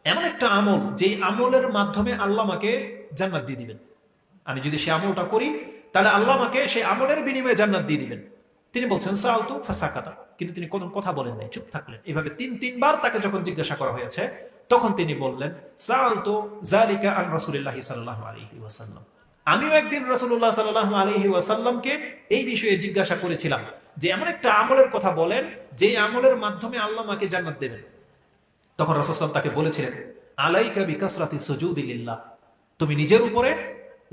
এমন একটা আমল যে আমলের মাধ্যমে আল্লাহ আমাকে জান্নাত দিয়ে দিবেন। আমি যদি সে আমলটা করি তাহলে আল্লাহ আমাকে সেই আমলের বিনিময়ে জান্নাত দিয়ে দিবেন। তিনি বলছেন সালতু ফাসাকাতা, কিন্তু তিনি কোনো কথা বলেন নাই, চুপ থাকলেন। এভাবে তিনবার তাকে যখন জিজ্ঞাসা করা হয়েছে তখন তিনি বললেন সালতু যালিকা আন রাসূলিল্লাহি সাল্লাল্লাহু আলাইহি ওয়াসাল্লাম, আমিও একদিন রাসূলুল্লাহ সাল্লাল্লাহু আলাইহি ওয়াসাল্লামকে এই বিষয়ে জিজ্ঞাসা করেছিলাম যে এমন একটা আমলের কথা বলেন যে আমলের মাধ্যমে আল্লাহ আমাকে জান্নাত দেবেন। তখন রাসূল সাল্লাল্লাহু আলাইহি ওয়াসাল্লাম তাকে বলেছিলেন আলাইকা বিকাসরাতি সুজুদি লিল্লাহ, তুমি নিজের উপরে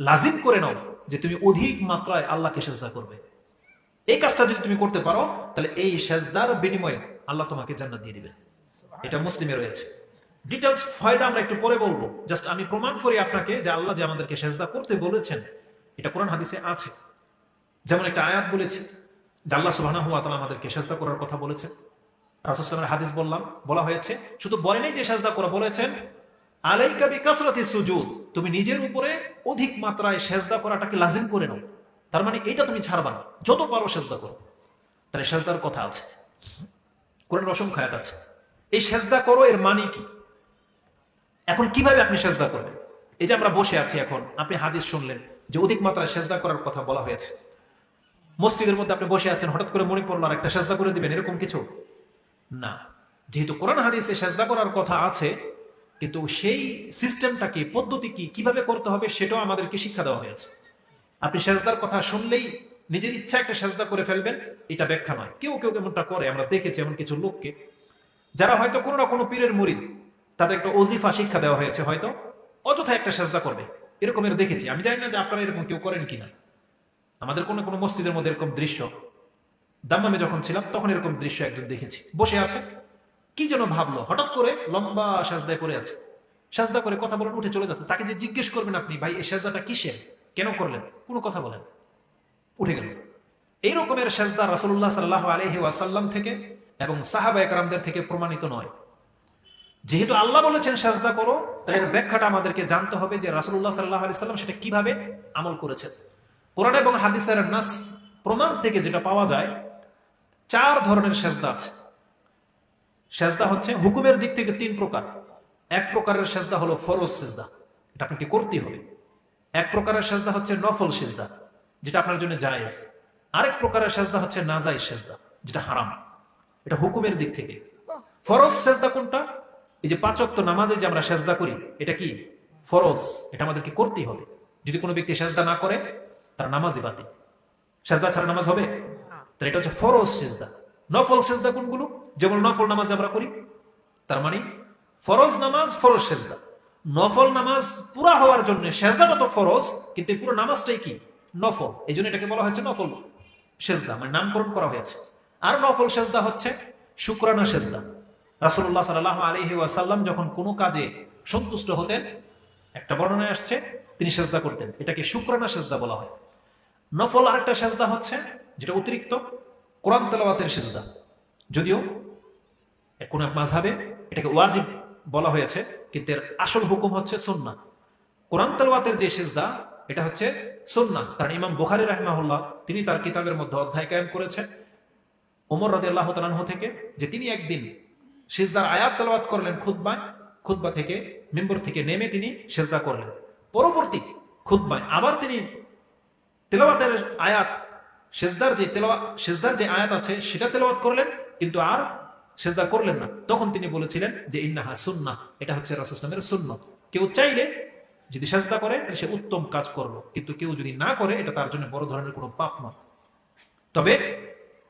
লাজিম করে নাও যে তুমি অধিক মাত্রায় আল্লাহকে সেজদা করবে। এই কাজটা যদি তুমি করতে পারো তাহলে এই সেজদার বিনিময়ে আল্লাহ তোমাকে জান্নাত দিয়ে দিবেন। এটা মুসলিমে রয়েছে। ডিটেলস ফায়দা আমরা একটু পরে বলবো, জাস্ট আমি প্রমাণ করি আপনাকে যে আল্লাহ যে আমাদেরকে সেজদা করতে বলেছেন এটা কোরআন হাদিসে আছে। যেমন একটা আয়াত বলেছে যে আল্লাহ সুবহানাহু ওয়া তাআলা আমাদেরকে সেজদা করার কথা বলেছেন। রাসূল সাল্লাল্লাহু আলাইহি ওয়াসাল্লামের হাদিস বলা হয়েছে, শুধু বলেনই যে সেজদা করা, বলেছেন আলাইকা বিকাসরাতি সুজুদ, তুমি নিজের উপরে অধিক মাত্রায় সেজদা করাটাকে লাজিম করে নাও। তার মানে এটা তুমি ছাড়বা না, যত পারো সেজদা করো। তাহলে সেজদার কথা আছে, কোরআনের অসংখ্য আয়াত আছে। এই সেজদা করো এর মানে কি? এখন কিভাবে আপনি সেজদা করবেন? এই যে আমরা বসে আছি, এখন আপনি হাদিস শুনলেন যে অধিক মাত্রায় সেজদা করার কথা বলা হয়েছে। মসজিদের মধ্যে আপনি বসে আছেন, হঠাৎ করে মনে পড়লো আর একটা সেজদা করে দিবেন, এরকম কিছু না। যেহেতু কোরআন হাদিসে সেজদা করার কথা আছে, কিন্তু সেই সিস্টেমটা কি, পদ্ধতি কি, কিভাবে করতে হবে সেটাও আমাদেরকে শিক্ষা দেওয়া হয়েছে। আপনি সেজদার কথা শুনলেই নিজের ইচ্ছা একটা সেজদা করে ফেলবেন, এটা ব্যাখ্যা নয়। কেউ কেউ এমনটা করে, আমরা দেখেছি এমন কিছু লোককে যারা হয়তো কোনো না কোনো পীরের মুরিদ, তাদের একটা ওজিফা শিক্ষা দেওয়া হয়েছে, হয়তো অযথা একটা সেজদা করবে, এরকমের দেখেছি। আমি জানি না যে আপনারা এরকম কেউ করেন কিনা। আমাদের কোনো কোনো মসজিদের মধ্যে এরকম দৃশ্য, দাম্মামে যখন ছিলাম তখন এরকম দৃশ্য একদিন দেখেছি। বসে আছে, কি যেন ভাবলো, হঠাৎ করে লম্বা সাজদায় পড়ে আছে, সাজদা করে কথা বলেন, উঠে চলে যাচ্ছে। তাকে যে জিজ্ঞেস করবেন আপনি, ভাই এই সাজদাটা কিসের, কেন করলেন, কোনো কথা বলেন, উঠে গেল। এই রকমের সাজদা রাসূলুল্লাহ সাল্লাল্লাহু আলাইহি ওয়াসাল্লাম থেকে এবং সাহাবায়ে কেরামদের থেকে প্রমাণিত নয়। যেহেতু আল্লাহ বলেছেন সাজদা করো, তাহলে এর ব্যাখ্যাটা আমাদেরকে জানতে হবে যে রাসূলুল্লাহ সাল্লাল্লাহু আলাইহি ওয়াসাল্লাম সেটা কিভাবে আমল করেছেন। কোরআন এবং হাদিসের নাস প্রমাণ থেকে যেটা পাওয়া যায়, 4 ধরনের সেজদা আছে। সেজদা হচ্ছে হুকুমের দিক থেকে 3 প্রকার। এক প্রকারের সেজদা হলো ফরজ সেজদা, এটা আপনাকে করতেই হবে। এক প্রকারের সেজদা হচ্ছে নফল সেজদা, যেটা আপনার জন্য জায়েজ। আরেক প্রকারের সেজদা হচ্ছে নাজায়েজ সেজদা, যেটা হারাম। এটা হুকুমের দিক থেকে। ফরজ সেজদা কোনটা? এই যে 5 ওয়াক্ত নামাজে যে আমরা সেজদা করি, এটা কি ফরজ, এটা আমাদেরকে করতেই হবে। যদি কোনো ব্যক্তি সেজদা না করে তার নামাজই বাতিল। সেজদা ছাড়া নামাজ হবে? তাহলে এটা হচ্ছে ফরজ সেজদা। নফল সেজদা কোনগুলো? যেমন নফল নামাজ আমরা করি, তার মানে ফরজ নামাজ ফরজ সেজদা। নফল নামাজ পুরা হওয়ার জন্য সেজদাটা তো ফরজ, কিন্তু পুরো নামাজটাই কি নফল, এই জন্য এটাকে বলা হয়েছে নফল সেজদা, মানে নামকরণ করা হয়েছে। আর নফল সেজদা হচ্ছে শুকরানা সেজদা। রাসূলুল্লাহ সাল্লাল্লাহু আলাইহি ওয়াসাল্লাম যখন কোনো কাজে সন্তুষ্ট হতেন, একটা বর্ণনায় আসছে তিনি সেজদা করতেন, এটাকে শুকরানা সেজদা বলা হয়। নফল আরেকটা সেজদা হচ্ছে যেটা অতিরিক্ত, কোরআন তেলাওয়াতের সেজদা। যদিও কোন মাযহাবে এটাকে ওয়াজিব বলা হয়েছে, কিন্তু এর আসল হুকুম হচ্ছে সুন্নাহ। কোরআন তেলাওয়াতের যে সিজদা, এটা হচ্ছে সুন্নাহ। কারণ ইমাম বুখারী রাহিমাহুল্লাহ তিনি তার কিতাবের মধ্যে অধ্যায় কায়েম করেছেন ওমর রাদিয়াল্লাহু তাআলা আনহু থেকে, যে তিনি একদিন সিজদার আয়াত তেলাওয়াত করলেন খুতবা থেকে, মিম্বর থেকে নেমে তিনি সিজদা করলেন। পরবর্তী খুতবায় আবার তিনি তেলাওয়াতের আয়াত, সিজদার যে আয়াত আছে সেটা তেলাওয়াত করলেন, কিন্তু আর সেজদা করলেন না। তখন তিনি বলেছিলেন যে ইন্নাহা সুন্নাহ, এটা হচ্ছে রাসূল সাল্লাল্লাহু আলাইহি ওয়াসাল্লামের সুন্নাত। কেউ চাইলে যদি সেজদা করে তাহলে সে উত্তম কাজ করলো, কিন্তু কেউ যদি না করে এটা তার জন্য বড় ধরনের কোনো পাপ নয়। তবে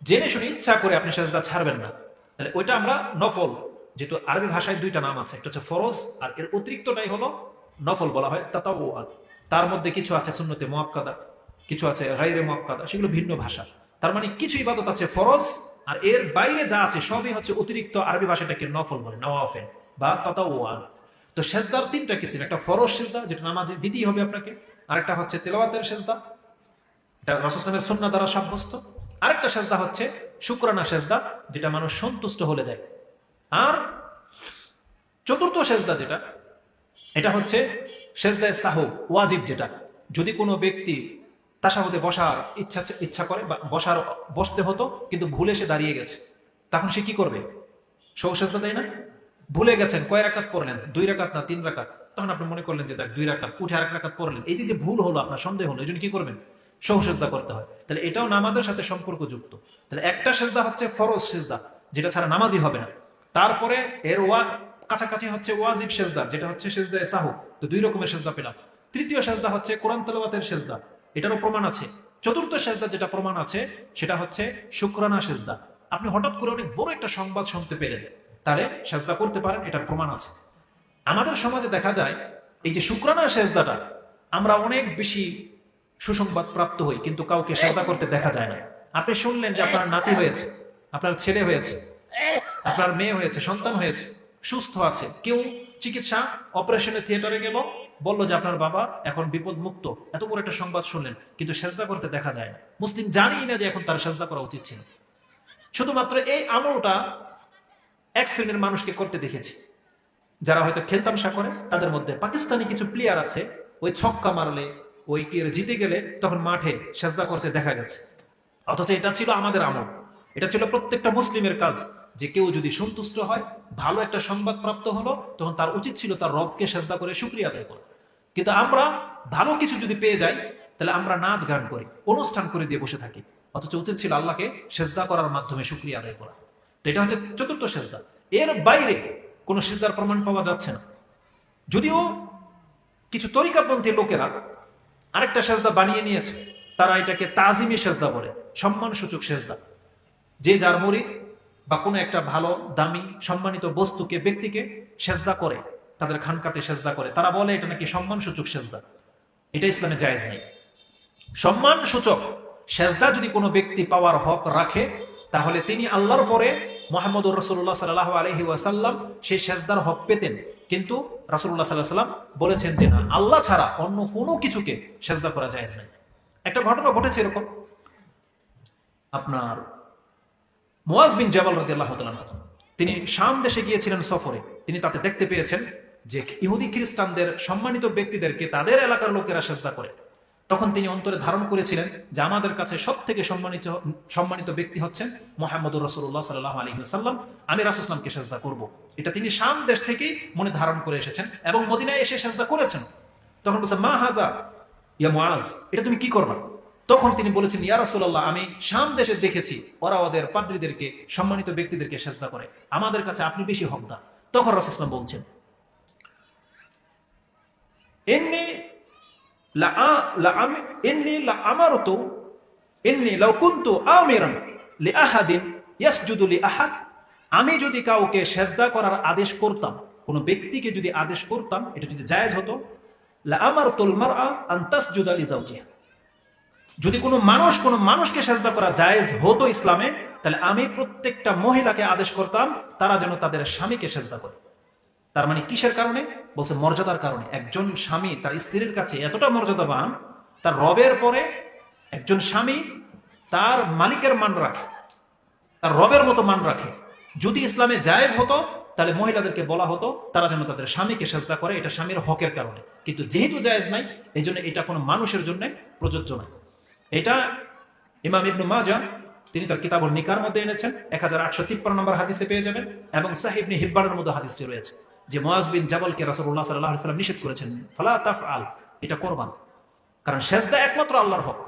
জেনে শুনে ইচ্ছা করে আপনি সেজদা ছাড়বেন না। তাহলে ওইটা আমরা নফল, যেহেতু আরবি ভাষায় 2টা নাম আছে, একটা হচ্ছে ফরজ আর এর অতিরিক্তটাই হলো নফল বলা হয় তাতাওয়ুআ। তার মধ্যে কিছু আছে সুন্নতে মুআক্কাদা, কিছু আছে গায়রে মুআক্কাদা, সেগুলো ভিন্ন ভাষা। তার মানে কিছু ইবাদত আছে ফরজ, আর এর বাইরে যা আছে সবই হচ্ছে অতিরিক্ত। আরবি ভাষাটাকে নফল বলে, নওয়াফিল বা তাতাওয়ুআ। তো সেজদার 3টা কিসিম, একটা ফরজ সেজদা যেটা নামাজে দিতেই হবে আপনাকে, আরেকটা হচ্ছে তেলাওয়াতের সেজদা, এটা রাসূল সাল্লাল্লাহু আলাইহি ওয়াসাল্লামের সুন্নাহ দ্বারা সাব্যস্ত, আরেকটা সেজদা হচ্ছে শুকরানা সেজদা, যেটা মানুষ সন্তুষ্ট হলে দেয়। আর চতুর্থ সেজদা যেটা, এটা হচ্ছে সেজদায়ে সাহু, ওয়াজিব, যেটা যদি কোনো ব্যক্তি তাশাহুদে বসার ইচ্ছা করে বা বসতে হতো কিন্তু ভুলে সে দাঁড়িয়ে গেছে, তখন সে কি করবে? সহু সেজদা দেয় না? ভুলে গেছেন কয় রাকাত পড়লেন, 2 রাকাত না 3 রাকাত, তখন আপনি মনে করলেন যে দেখ 2 রাকাত, উঠে আরেক রাকাত পড়লেন, এই যে ভুল হলো, আপনার সন্দেহ হলো, এই জন্য কি করবেন? সহসেজদা করতে হয়। তাহলে এটাও নামাজের সাথে সম্পর্কযুক্ত। তাহলে একটা সেজদা হচ্ছে ফরজ সেজদা, যেটা ছাড়া নামাজই হবে না। তারপরে এর কাছাকাছি হচ্ছে ওয়াজিব সেজদা, যেটা হচ্ছে সেজদায়ে সাহু। তো 2 রকমের সেজদা পেলাম। তৃতীয় সেজদা হচ্ছে কোরআন তেলাওয়াতের সেজদা, এটারও প্রমাণ আছে। চতুর্থ সেজদা যেটা প্রমাণ আছে সেটা হচ্ছে শুকরানা সেজদা। আপনি হঠাৎ করে অনেক বড় একটা সংবাদ শুনতে পেলেন, তাহলে সেজদা করতে পারেন, এটার প্রমাণ আছে। আমাদের সমাজে দেখা যায় এই যে শুকরানা সেজদাটা, আমরা অনেক বেশি সুসংবাদ প্রাপ্ত হই, কিন্তু কাউকে সেজদা করতে দেখা যায় না। আপনি শুনলেন যে আপনার নাতি হয়েছে, আপনার ছেলে হয়েছে, আপনার মেয়ে হয়েছে, সন্তান হয়েছে, সুস্থ আছে, কেউ চিকিৎসা অপারেশনের থিয়েটারে গেল, বললো যে আপনার বাবা এখন বিপদ মুক্ত, এত বড় একটা সংবাদ শুনলেন, কিন্তু সেজদা করতে দেখা যায় না। মুসলিম জানেই না যে এখন তার সেজদা করা উচিত ছিল। শুধুমাত্র এই আমলটা এক শ্রেণীর মানুষকে করতে দেখেছি, যারা হয়তো খেলতামশা করে। তাদের মধ্যে পাকিস্তানি কিছু প্লেয়ার আছে, ওই ছক্কা মারলে, ওই কি জিতে গেলে তখন মাঠে সেজদা করতে দেখা গেছে। অথচ এটা ছিল আমাদের আমল, এটা ছিল প্রত্যেকটা মুসলিমের কাজ, যে কেউ যদি সন্তুষ্ট হয়, ভালো একটা সংবাদ প্রাপ্ত হলো, তখন তার উচিত ছিল তার রবকে সেজদা করে শুকরিয়া আদায় করা। কিন্তু আমরা ভালো কিছু যদি পেয়ে যাই, তাহলে আমরা নাচ গান করি, অনুষ্ঠান করে দিয়ে বসে থাকি, অথচ উচিত ছিল আল্লাহকে সেজদা করার মাধ্যমে শুকরিয়া আদায় করা। তো এটা হচ্ছে চতুর্থ সেজদা। এর বাইরে কোন সেজদার প্রমাণ পাওয়া যাচ্ছে না। যদিও কিছু তরিকাপন্থী লোকেরা আরেকটা সেজদা বানিয়ে নিয়েছে, তারা এটাকে তাজিমি সেজদা বলে, সম্মানসূচক সেজদা। যে যার মুরিদ বা কোনো একটা ভালো দামি সম্মানিত বস্তুকে, ব্যক্তিকে সেজদা করে, তাদের খানকাতে সেজদা করে, তারা বলে এটা নাকি সম্মানসূচক সেজদা। এটা ইসলামে জায়েজ নেই। সম্মানসূচক সেজদা যদি কোনো ব্যক্তি পাওয়ার হক রাখে, তাহলে তিনি আল্লাহর পরে মুহাম্মদুর রাসূলুল্লাহ সাল্লাল্লাহু আলাইহি ওয়াসাল্লাম সেই সেজদার হক পেতেন। কিন্তু রাসূলুল্লাহ সাল্লাল্লাহু আলাইহি ওয়াসাল্লাম বলেছেন যে না, আল্লাহ ছাড়া অন্য কোনো কিছুকে সেজদা করা জায়েজ নাই। একটা ঘটনা ঘটেছে এরকম, আপনার মুআজ বিন জাবাল রাদিয়াল্লাহু তাআলা আনহু, তিনি শাম দেশে গিয়েছিলেন সফরে। তিনি তাতে দেখতে পেয়েছেন যে ইহুদি খ্রিস্টানদের সম্মানিত ব্যক্তিদেরকে তাদের এলাকার লোকেরা সেজদা করে। তখন তিনি অন্তরে ধারণ করেছিলেন যে আমাদের কাছে সব থেকে সম্মানিত ব্যক্তি হচ্ছেন মুহাম্মদুর রাসূলুল্লাহ সাল্লাল্লাহু আলাইহি ওয়াসাল্লাম, আমি রাসূলুল্লাহর সাল্লামকে সেজদা করব। এটা তিনি শাম দেশ থেকেই মনে ধারণ করে এসেছেন এবং মদিনায় এসে সেজদা করেছেন। তখন বলছে, মা হাজা ইয়া মুআজ, এটা তুমি কি করবা? তখন তিনি বলেছেন, ইয়া রাসূলুল্লাহ, আমি শাম দেশে দেখেছি ওরা ওদের পাদ্রীদেরকে, সম্মানিত ব্যক্তিদেরকে সেজদা করে, আমাদের কাছে আপনি বেশি হকদার। তখন রাসূলুল্লাহ সাল্লাল্লাহু আলাইহি ওয়াসাল্লাম বলছেন, আমি যদি কাউকে সেজদা করার আদেশ করতাম, কোন ব্যক্তিকে যদি আদেশ করতাম, এটা যদি জায়েজ হতো, লাআমারতুল মারআ আন তাসজুদা লিজাওজিহা, যদি কোনো মানুষকে সেজদা করা জায়েজ হতো ইসলামে, তাহলে আমি প্রত্যেকটা মহিলাকে আদেশ করতাম তারা যেন তাদের স্বামীকে সেজদা করে। তার মানে কিসের কারণে? বলছে মর্যাদার কারণে। একজন স্বামী তার স্ত্রীর কাছে এতটা মর্যাদাবান, তার রবের পরে একজন স্বামী তার মালিকের মান রাখে, তার রবের মতো মান রাখে। যদি ইসলামে জায়েজ হতো, তাহলে মহিলাদেরকে বলা হতো তারা যেন তাদের স্বামীকে সেজদা করে, এটা স্বামীর হকের কারণে। কিন্তু যেহেতু জায়েজ নাই, এই জন্য এটা কোনো মানুষের জন্য প্রযোজ্য নয়। এটা ইমাম ইবনু মাজাহ তিনি তার কিতাবুন নিকার মধ্যে এনেছেন, 1853 নম্বর হাদিসে পেয়ে যাবেন, এবং সাহিহ ইবনে হিব্বানের মধ্যে হাদিসটি রয়েছে যে মুআজ বিন জাবালকে রাসূলুল্লাহ সাল্লাল্লাহু আলাইহি ওয়াসাল্লাম নিষেধ করেছেন, ফালা তাফআল, এটা করবা না। কারণ সেজদা একমাত্র আল্লাহর হক।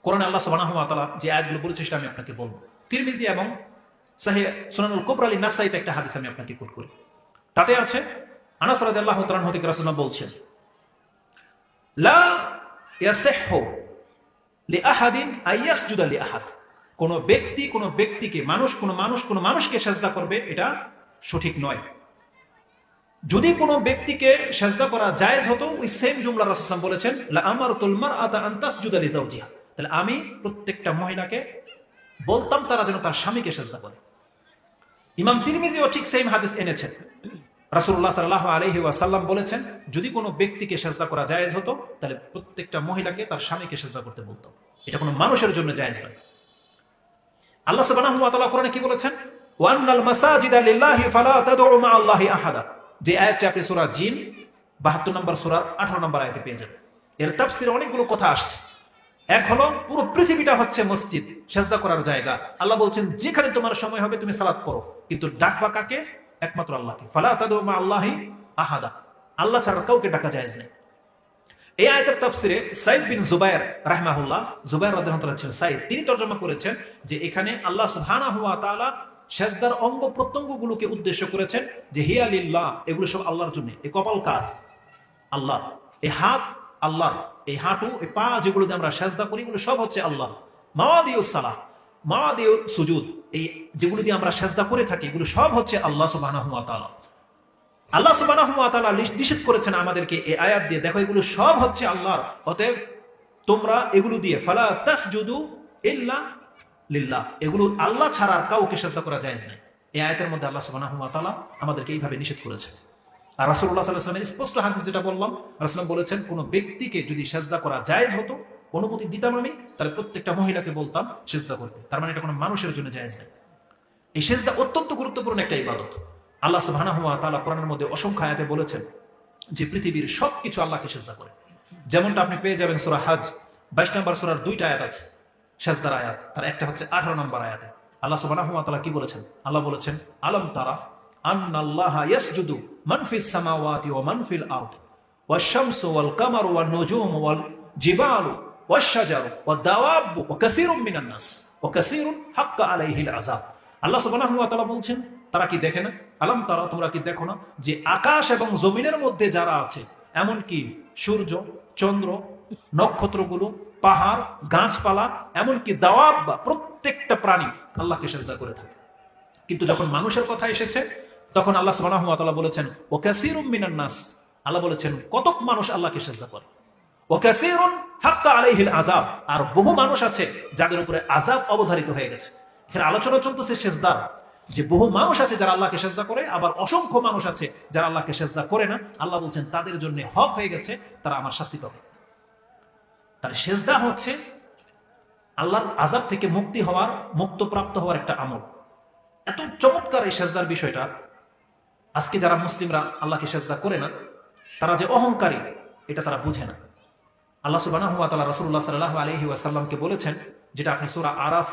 কোরআনে আল্লাহ সুবহানাহু ওয়া তাআলা যে আয়াতগুলো বলেছে সেটা আমি আপনাকে বলবো। তিরমিজি এবং সাহিহ সুনানুল কুবরা লিন-নাসাইতে একটা হাদিস আমি আপনাকে কোট করি। তাতে আছে, আনাস রাদিয়াল্লাহু তাআলা আনহু থেকে রাসূলুল্লাহ বলছেন, লা ইয়াসিহু লিআহাদিন আইয়াসজুদা লিআহাদ, কোন ব্যক্তিকে কোন মানুষকে সেজদা করবে, এটা সঠিক নয়। যদি কোনো ব্যক্তিকে সেজদা করা জায়েজ হতো, ওই সেম জুমলা রাসূল সাল্লাল্লাহু আলাইহি ওয়াসাল্লাম বলেছেন, লাআমারতুল মারআতা আন তাসজুদা লিজাওজিহা, তাহলে আমি প্রত্যেকটা মহিলাকে বলতাম তারা যেন তার স্বামীকে সেজদা করে। ইমাম তিরমিজিও ঠিক সেম হাদিস এনেছেন। রাসূলুল্লাহ সাল্লাল্লাহু আলাইহি ওয়াসাল্লাম বলেছেন, যদি কোনো ব্যক্তিকে সেজদা করা জায়েজ হতো, তাহলে প্রত্যেকটা মহিলাকে তার স্বামীকে সেজদা করতে বলতো। এটা কোনো মানুষের জন্য জায়েজ নয়। আল্লাহ সুবহানাহু ওয়া তাআলা কোরআনে কি বলেছেন? ওয়ান্নাল মাসাজিদা লিল্লাহি ফালা তাদউ মা আল্লাহি আহাদা, যে আয়াতটি আপনি সূরা জিন 72 নম্বর সূরার 18 নম্বর আয়াতে পেয়ে যাবেন। এর তাফসীরে অনেকগুলো কথা আসছে। এক হলো, পুরো পৃথিবীটা হচ্ছে মসজিদ, সেজদা করার জায়গা। আল্লাহ বলছেন যেখানে তোমার সময় হবে তুমি সালাত পড়ো, কিন্তু ডাকবা কাকে? একমাত্র আল্লাহকে। ফালা তাদউ মা আল্লাহি আহাদা, আল্লাহ ছাড়া কাউকে ডাকা জায়েজ নেই। এই আয়াতের তাফসিরে সাইদ বিন জুবায়ের রাহমাহুল্লাহ, জুবায়ের রাদিয়াল্লাহু তাআলা ছিলেন সাইদ, তিনি তরজমা করেছেন যে এখানে আল্লাহ সুবহানাহু ওয়া তাআলা সেজদার অঙ্গ প্রত্যঙ্গগুলোকে উদ্দেশ্য করেছেন যে হিয়া লিল্লাহ, এগুলো সব আল্লাহর জন্য। এই কপাল কার? আল্লাহ। এই হাত আল্লাহ, এই হাঁটু, এই পা যেগুলো দিয়ে আমরা সেজদা করি এগুলো সব হচ্ছে আল্লাহ। মাওয়াদিউস সালাহ, মাওয়াদিউস সুজুদ, এই যেগুলো দিয়ে আমরা সেজদা করে থাকি এগুলো সব হচ্ছে আল্লাহ সুবহানাহু ওয়া তাআলা। আল্লাহ সুবহানাহু ওয়া তাআলা নিষেধ করেছেন আমাদেরকে এই আয়াত দিয়ে, দেখো এগুলো সব হচ্ছে আল্লাহর, অতএব তোমরা এগুলো দিয়ে ফালা তাসজুদু ইল্লা লিল্লাহ, এগুলো আল্লাহ ছাড়া কাউকে সেজদা করা জায়েজ নাই। এই আয়াতের মধ্যে আল্লাহ সুবহানাহু ওয়া তাআলা আমাদেরকে এইভাবে নিষেধ করেছেন। আর রাসূলুল্লাহ সাল্লাল্লাহু আলাইহি ওয়াসাল্লামের স্পষ্ট হাদিস যেটা বললাম, রাসূল বলেছেন কোন ব্যক্তিকে যদি সেজদা করা জায়েজ হতো, অনুমতি দিতাম আমি, তাহলে প্রত্যেকটা মহিলাকে বলতাম সেজদা করতে। তার মানে এটা কোনো মানুষের জন্য জায়েজ নাই। এই সেজদা অত্যন্ত গুরুত্বপূর্ণ একটা ইবাদত। আল্লাহ সুবহানাহু ওয়া তাআলা কোরআনের মধ্যে অসংখ্য আয়াতে বলেছেন যে পৃথিবীর সবকিছু আল্লাহকে সেজদা করে। যেমনটা আপনি পেয়ে যাবেন সূরা হজ 22 নম্বর সূরার 2টা আয়াত আছে সেজদার আয়াত, তার একটা হচ্ছে 18 নম্বর আয়াতে। আল্লাহ সুবহানাহু ওয়া তাআলা কি বলেছেন? আল্লাহ বলেছেন আলম তারা আন্নাল্লাহা ইয়াসজুদু মান ফিস সামাওয়াতি ওয়া মান ফিল আরদি ওয়াশ-শামসু ওয়াল কামারু ওয়ান নুজুমু ওয়াল জিবালু ওয়াশ-শাজারু ওয়াদ দাওয়াবু ওয়া কাসীরুম মিনান নাস ওয়া কাসীরুন হাক্কা আলাইহিল আযাব। আল্লাহ সুবহানাহু ওয়া তাআলা বলছেন তারা কি দেখে না? আলম তারা, তোমরা কি দেখো না যে আকাশ এবং জমিনের মধ্যে যারা আছে, এমনকি সূর্য, চন্দ্র, নক্ষত্রগুলো, পাহাড়, গাছপালা, এমনকি দাওয়াব, প্রত্যেকটা প্রাণী আল্লাহকে সেজদা করে থাকে। কিন্তু যখন মানুষের কথা এসেছে তখন আল্লাহ সুবহানাহু ওয়া তাআলা বলেছেন ওয়া কাসীরুম মিনান নাস, আল্লাহ বলেছেন কতক মানুষ আল্লাহকে সেজদা করে। ওয়া কাসীরুন হাক্কা আলাইহিল আযাব, আর বহু মানুষ আছে যাদের উপরে আযাব অবধারিত হয়ে গেছে। এখানে আলোচনা চলতেছে সেজদার, যে বহু মানুষ আছে যারা আল্লাহকে সেজদা করে, আবার অসংখ্য মানুষ আছে যারা আল্লাহকে সেজদা করে না। আল্লাহ বলছেন তাদের জন্য হক হয়ে গেছে, তারা আমার শাস্তি পাবে। তার সেজদা হচ্ছে আল্লাহর আযাব থেকে মুক্তি হওয়ার, মুক্তপ্রাপ্ত হওয়ার একটা আমল। এত চমৎকার এই সেজদার বিষয়টা, আজকে যারা মুসলিমরা আল্লাহকে সেজদা করে না, তারা যে অহংকারী এটা তারা বুঝে না। আল্লাহ সুবহানাহু ওয়া তাআলা রাসূলুল্লাহ সাল্লাল্লাহু আলাইহি ওয়াসাল্লামকে বলেছেন, যেটা আপনি সূরা আরাফ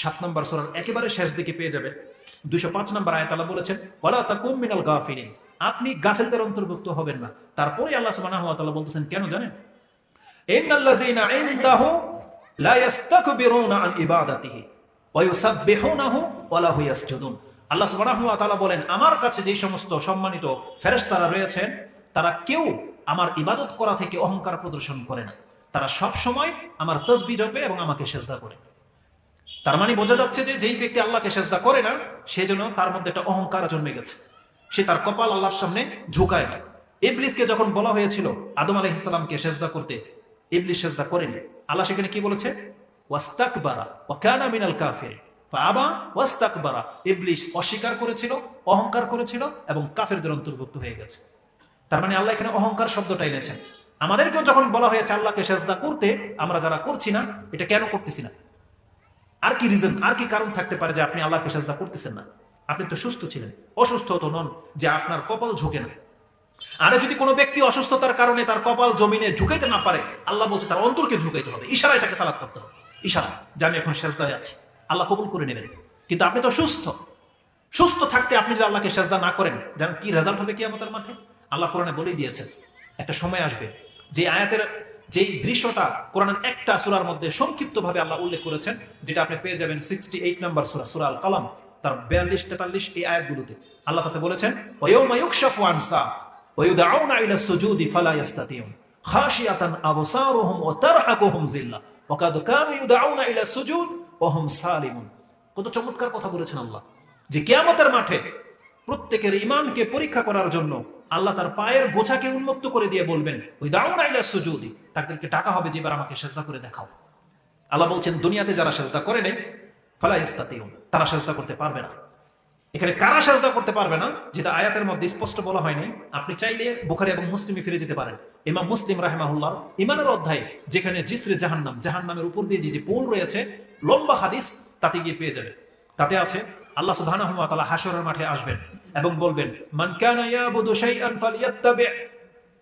7 নম্বর সূরার একেবারে শেষ দিকে পেয়ে যাবেন, 205 নম্বর আয়াত। আল্লাহ বলেছেন ওয়ালা তাকুম মিনাল গাফিলিন, আপনি গাফেলদের অন্তর্ভুক্ত হবেন না। তারপরে আল্লাহ সুবহানাহু ওয়া তাআলা বলতেছেন কেন জানেন? ইন্নাল্লাযীনা ইনদাহু লা ইস্তাকবিরুনা আন ইবাদাতিহি ওয়া ইউসাব্বিহুনাহু ওয়া লাহু ইয়াসজুদুন। আল্লাহ সুবহানাহু ওয়া তাআলা বলেন আমার কাছে যে সমস্ত সম্মানিত ফেরেশতারা রয়েছেন, তারা কেউ আমার ইবাদত করা থেকে অহংকার প্রদর্শন করে না, তারা সব সময় আমার তাসবিহ জপে এবং আমাকে সেজদা করে। তার মানে বোঝা যাচ্ছে যে যেই ব্যক্তি আল্লাহকে সেজদা করে না, সেজন্য তার মধ্যে একটা অহংকার জন্মে গেছে, সে তার কপাল আল্লাহর সামনে ঝুঁকায় না। ইবলিসকে যখন বলা হয়েছিল আদম আলাইহিস সালামকে সেজদা করতে, ইবলিস সেজদা করেনি। আল্লাহ সেখানে কি বলেছে? ওয়াস্তাকবারা ওয়া কানা মিনাল কাফিরিন ফাআবা ওয়াস্তাকবারা, ইবলিস অস্বীকার করেছিল, অহংকার করেছিল এবং কাফেরদের অন্তর্ভুক্ত হয়ে গেছে। তার মানে আল্লাহ এখানে অহংকার শব্দটা এনেছেন। আমাদেরকেও যখন বলা হয়েছে আল্লাহকে সেজদা করতে, আমরা যারা করছি না, এটা কেন করতেছি না? আর কি রিজন, আর কি কারণ থাকতে পারে যে আপনি আল্লাহকে সেজদা করতেছেন না? আপনি তো সুস্থ ছিলেন, অসুস্থ তো নন যে আপনার কপাল ঝুঁকে না। আর যদি কোনো ব্যক্তি অসুস্থতার কারণে তার কপাল জমিনে ঝুঁকাইতে না পারে, আল্লাহ বলছে তার অন্তরকে ঝুঁকাইতে হবে, ইশারায় এটাকে সালাত করতে হবে। ইশারা যে আমি এখন সেজদায় আছি, আল্লাহ কবুল করে নেবেন। কিন্তু আপনি তো সুস্থ, সুস্থ থাকতে আপনি যদি আল্লাহকে সেজদা না করেন, জানেন কি রেজাল্ট হবে কিয়ামতের মাঠে? আল্লাহ কোরআনে বলেই দিয়েছেন একটা সময় আসবে যে আয়াতের যেই দৃশ্যটা কোরআনের একটা সূরার মধ্যে সংক্ষিপ্তভাবে আল্লাহ উল্লেখ করেছেন, যেটা আপনি পেয়ে যাবেন 68 নম্বর সূরা, সূরা আল কালাম, তার 42-43 এই আয়াতগুলোতে। আল্লাহ তাতে বলেছেন ওয়ায়াউমা ইউকশাফু আন সাক ওয়া ইউদআউনা ইলা সুজুদি ফালা ইস্তাতিউন খাশিয়াতান আবসারুহুম ওয়া তারহাকুহুম যিল্লাহ ওয়া কাদ কানু ইউদআউনা ইলা সুজুদ ওয়া হুম সালিমুন। কত চমৎকার কথা বলেছেন আল্লাহ, যে কিয়ামতের মাঠে প্রত্যেকের ঈমানকে পরীক্ষা করার জন্য আল্লাহ তার পায়ের গোছাকে উন্মুক্ত করে দিয়ে বলবেন উদাউনা ইলা সুজুদি, তাদেরকে ডাকা হবে যে এবার আমাকে সেজদা করে দেখাও। আল্লাহ বলছেন দুনিয়াতে যারা সেজদা করে নেই ফালা ইস্তাতিউন, তারা সেজদা করতে পারবে না। এখানে কারা সেজদা করতে পারবে না যেটা আয়াতের মধ্যে স্পষ্ট বলা হয়নি, আপনি চাইলে বুখারী এবং মুসলিমে ফিরে যেতে পারেন। ইমাম মুসলিম রাহিমাহুল্লাহ ঈমানের অধ্যায়ে যেখানে জিসরে জাহান্নাম, জাহান্নামের উপর দিয়ে যে পুল রয়েছে, লম্বা হাদিস, তাতে গিয়ে পেয়ে যাবে। তাতে আছে আল্লাহ সুবহানাহু ওয়া তাআলা হাশরের মাঠে আসবেন এবং বলবেন মান কানা ইয়াবুদু শাইআন ফালইয়াত্তাবি,